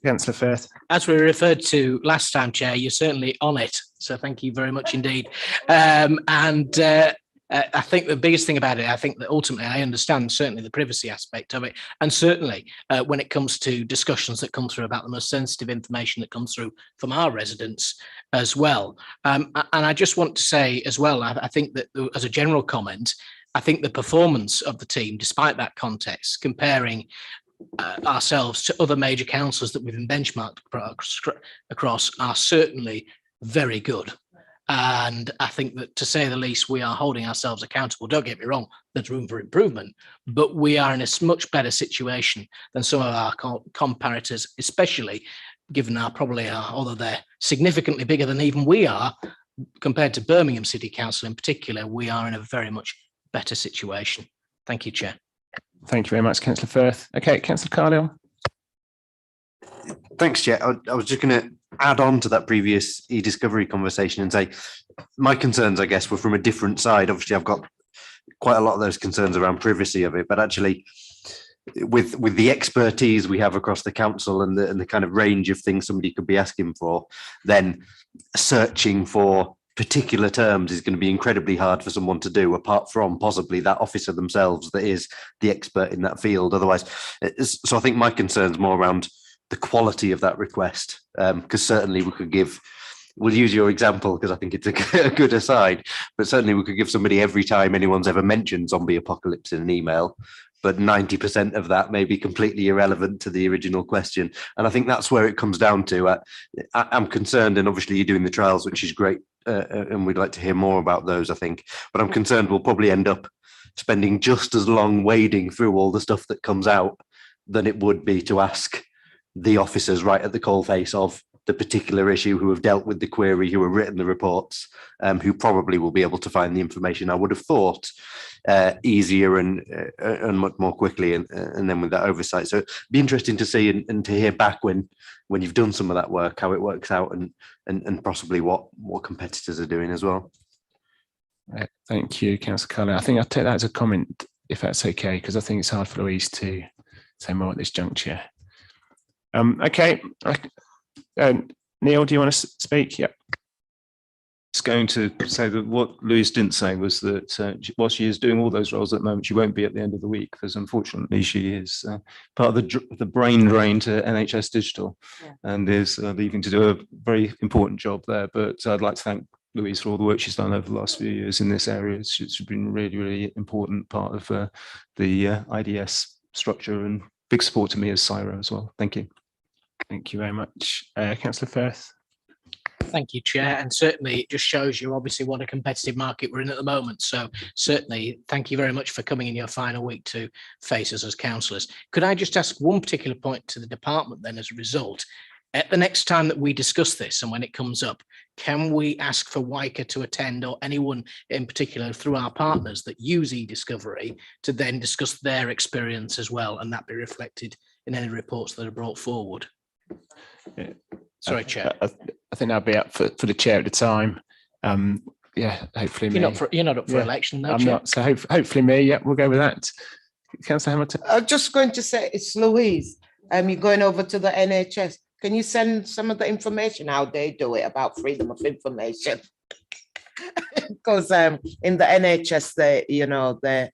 Councillor Firth. As we referred to last time, Chair, you're certainly on it. So thank you very much indeed. I think the biggest thing about it, I think that ultimately I understand certainly the privacy aspect of it. And certainly when it comes to discussions that come through about the most sensitive information that comes through from our residents as well. And I just want to say as well, I think that as a general comment, I think the performance of the team, despite that context, comparing ourselves to other major councils that we've been benchmarked across are certainly very good. And I think that, to say the least, we are holding ourselves accountable. Don't get me wrong, there's room for improvement, but we are in a much better situation than some of our comparators, especially given although they're significantly bigger than even we are, compared to Birmingham City Council in particular, we are in a very much better situation. Thank you, Chair. Thank you very much, Councillor Firth. Okay, Councillor Carlisle. Thanks, Chair. I was just going to add on to that previous e-discovery conversation and say my concerns, I guess, were from a different side. Obviously, I've got quite a lot of those concerns around privacy of it, but actually with the expertise we have across the council and the kind of range of things somebody could be asking for, then searching for particular terms is going to be incredibly hard for someone to do, apart from possibly that officer themselves that is the expert in that field. Otherwise, so I think my concern is more around the quality of that request, because certainly we'll use your example because I think it's a good aside, but certainly we could give somebody every time anyone's ever mentioned zombie apocalypse in an email, but 90% of that may be completely irrelevant to the original question. And I think that's where it comes down to. I'm concerned, and obviously you're doing the trials, which is great, and we'd like to hear more about those, I think, but I'm concerned we'll probably end up spending just as long wading through all the stuff that comes out than it would be to ask the officers right at the coalface of the particular issue, who have dealt with the query, who have written the reports, who probably will be able to find the information, I would have thought, easier and much more quickly, and then with that oversight. So it'd be interesting to see and to hear back when you've done some of that work, how it works out, and possibly what competitors are doing as well. Thank you, Councillor Cullen. I think I'll take that as a comment, if that's okay, because I think it's hard for Louise to say more at this juncture. Okay. Neil, do you want to speak? Yeah. Just going to say that what Louise didn't say was that while she is doing all those roles at the moment, she won't be at the end of the week, because unfortunately she is part of the brain drain to NHS Digital, and is leaving to do a very important job there. But I'd like to thank Louise for all the work she's done over the last few years in this area. She's been really, really important part of the IDS structure, and big support to me as CIRO as well. Thank you. Thank you very much. Councillor Firth. Thank you, Chair. And certainly it just shows you obviously what a competitive market we're in at the moment. So certainly thank you very much for coming in your final week to face us as councillors. Could I just ask one particular point to the department then as a result? At the next time that we discuss this and when it comes up, can we ask for WICA to attend, or anyone in particular through our partners that use eDiscovery, to then discuss their experience as well, and that be reflected in any reports that are brought forward? Yeah. Sorry, Chair. I think that'll be up for the chair at the time. Yeah, hopefully You're not up for election, though, I'm Chair. not. So hopefully me. Yeah, we'll go with that. Councillor Hamilton. I'm just going to say, it's Louise. You're going over to the NHS. Can you send some of the information how they do it about freedom of information? Because in the NHS, they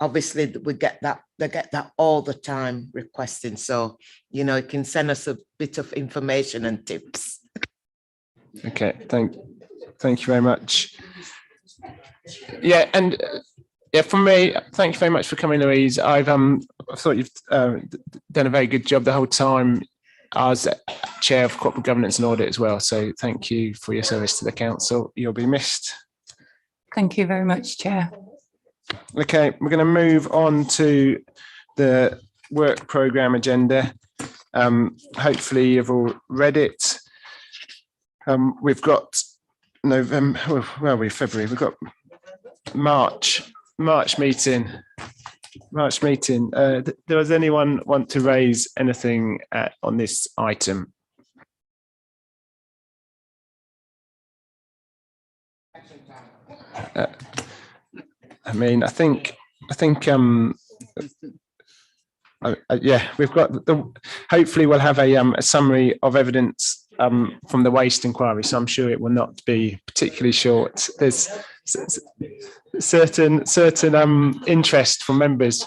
obviously we get that, they get that all the time requesting. So, you can send us a bit of information and tips. Okay, thank you very much. Yeah, and from me, thank you very much for coming, Louise. I thought you've done a very good job the whole time as Chair of Corporate Governance and Audit as well. So thank you for your service to the council. You'll be missed. Thank you very much, Chair. Okay, we're going to move on to the work programme agenda. Hopefully you've all read it. We've got November, where are we? February. We've got March meeting. Does anyone want to raise anything on this item? I think yeah, we've got hopefully we'll have a summary of evidence from the waste inquiry, so I'm sure it will not be particularly short. There's certain interest from members.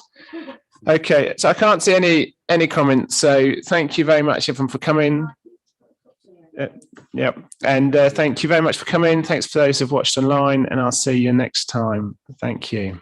Okay, so I can't see any comments, so thank you very much everyone for coming. And thank you very much for coming. Thanks for those who've watched online, and I'll see you next time. Thank you.